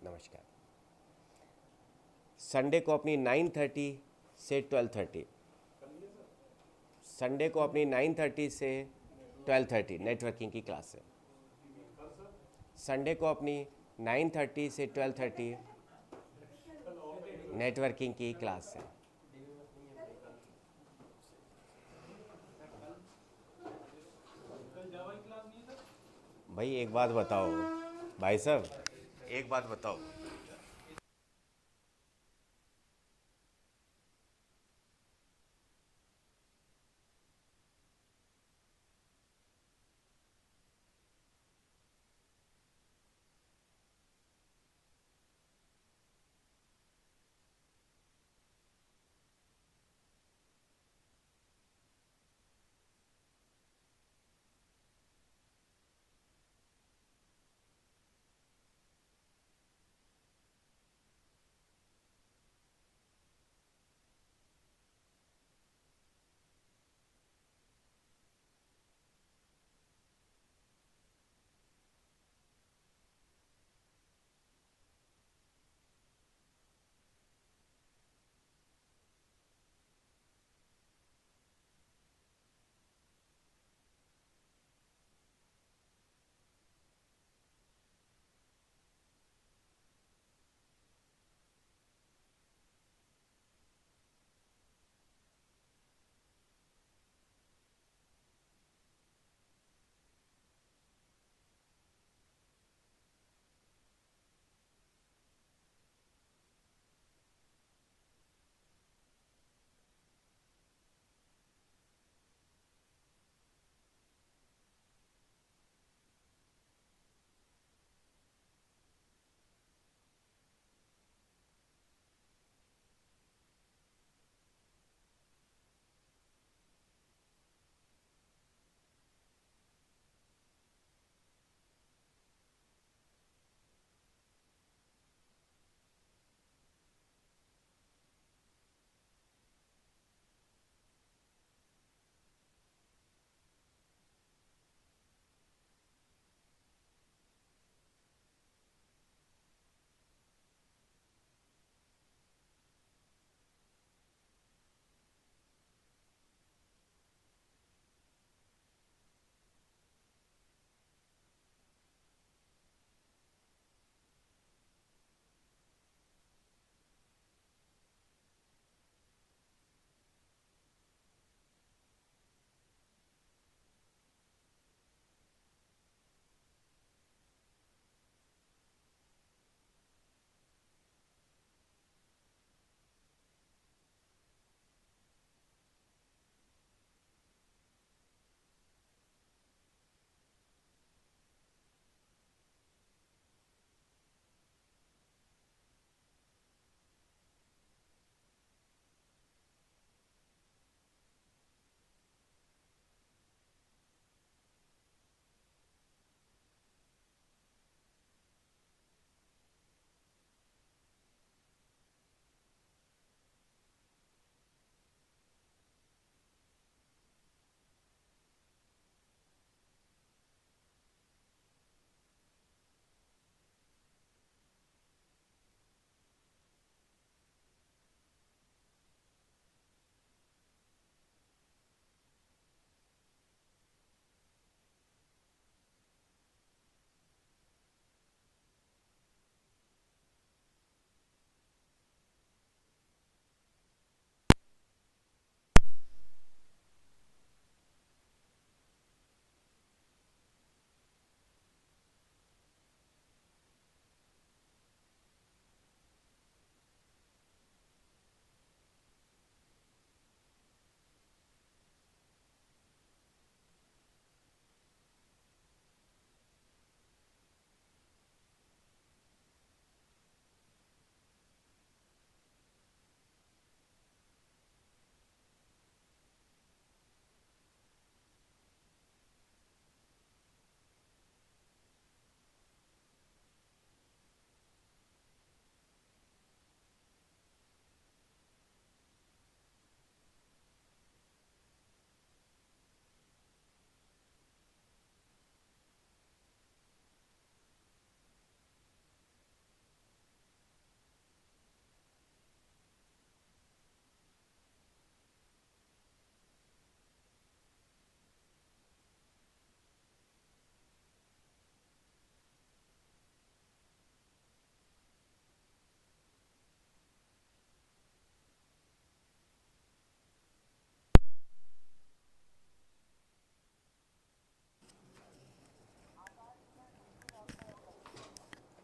नमस्कार। संडे को अपनी 9:30 से 12:30, संडे को अपनी 9:30 से 12:30 नेटवर्किंग की क्लास है। संडे को अपनी 9:30 से 12:30 नेटवर्किंग की क्लास है। कल जावा की क्लास नहीं है सर? भाई एक बात बताओ, भाई साहब एक बात बताओ,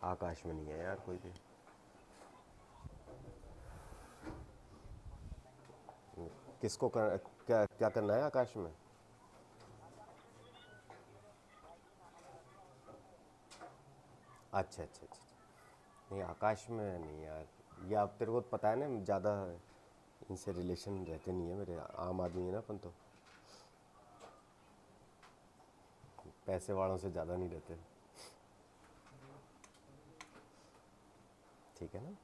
आकाश में नहीं है यार कोई भी। किसको कर, क्या क्या करना है आकाश में? अच्छा अच्छा अच्छा। नहीं आकाश में नहीं यार, ये आप तेरे को पता है ना, ज़्यादा इनसे रिलेशन रहते नहीं है मेरे, आम आदमी है ना अपन तो, पैसे वालों से ज़्यादा नहीं रहते। ठीक है ना।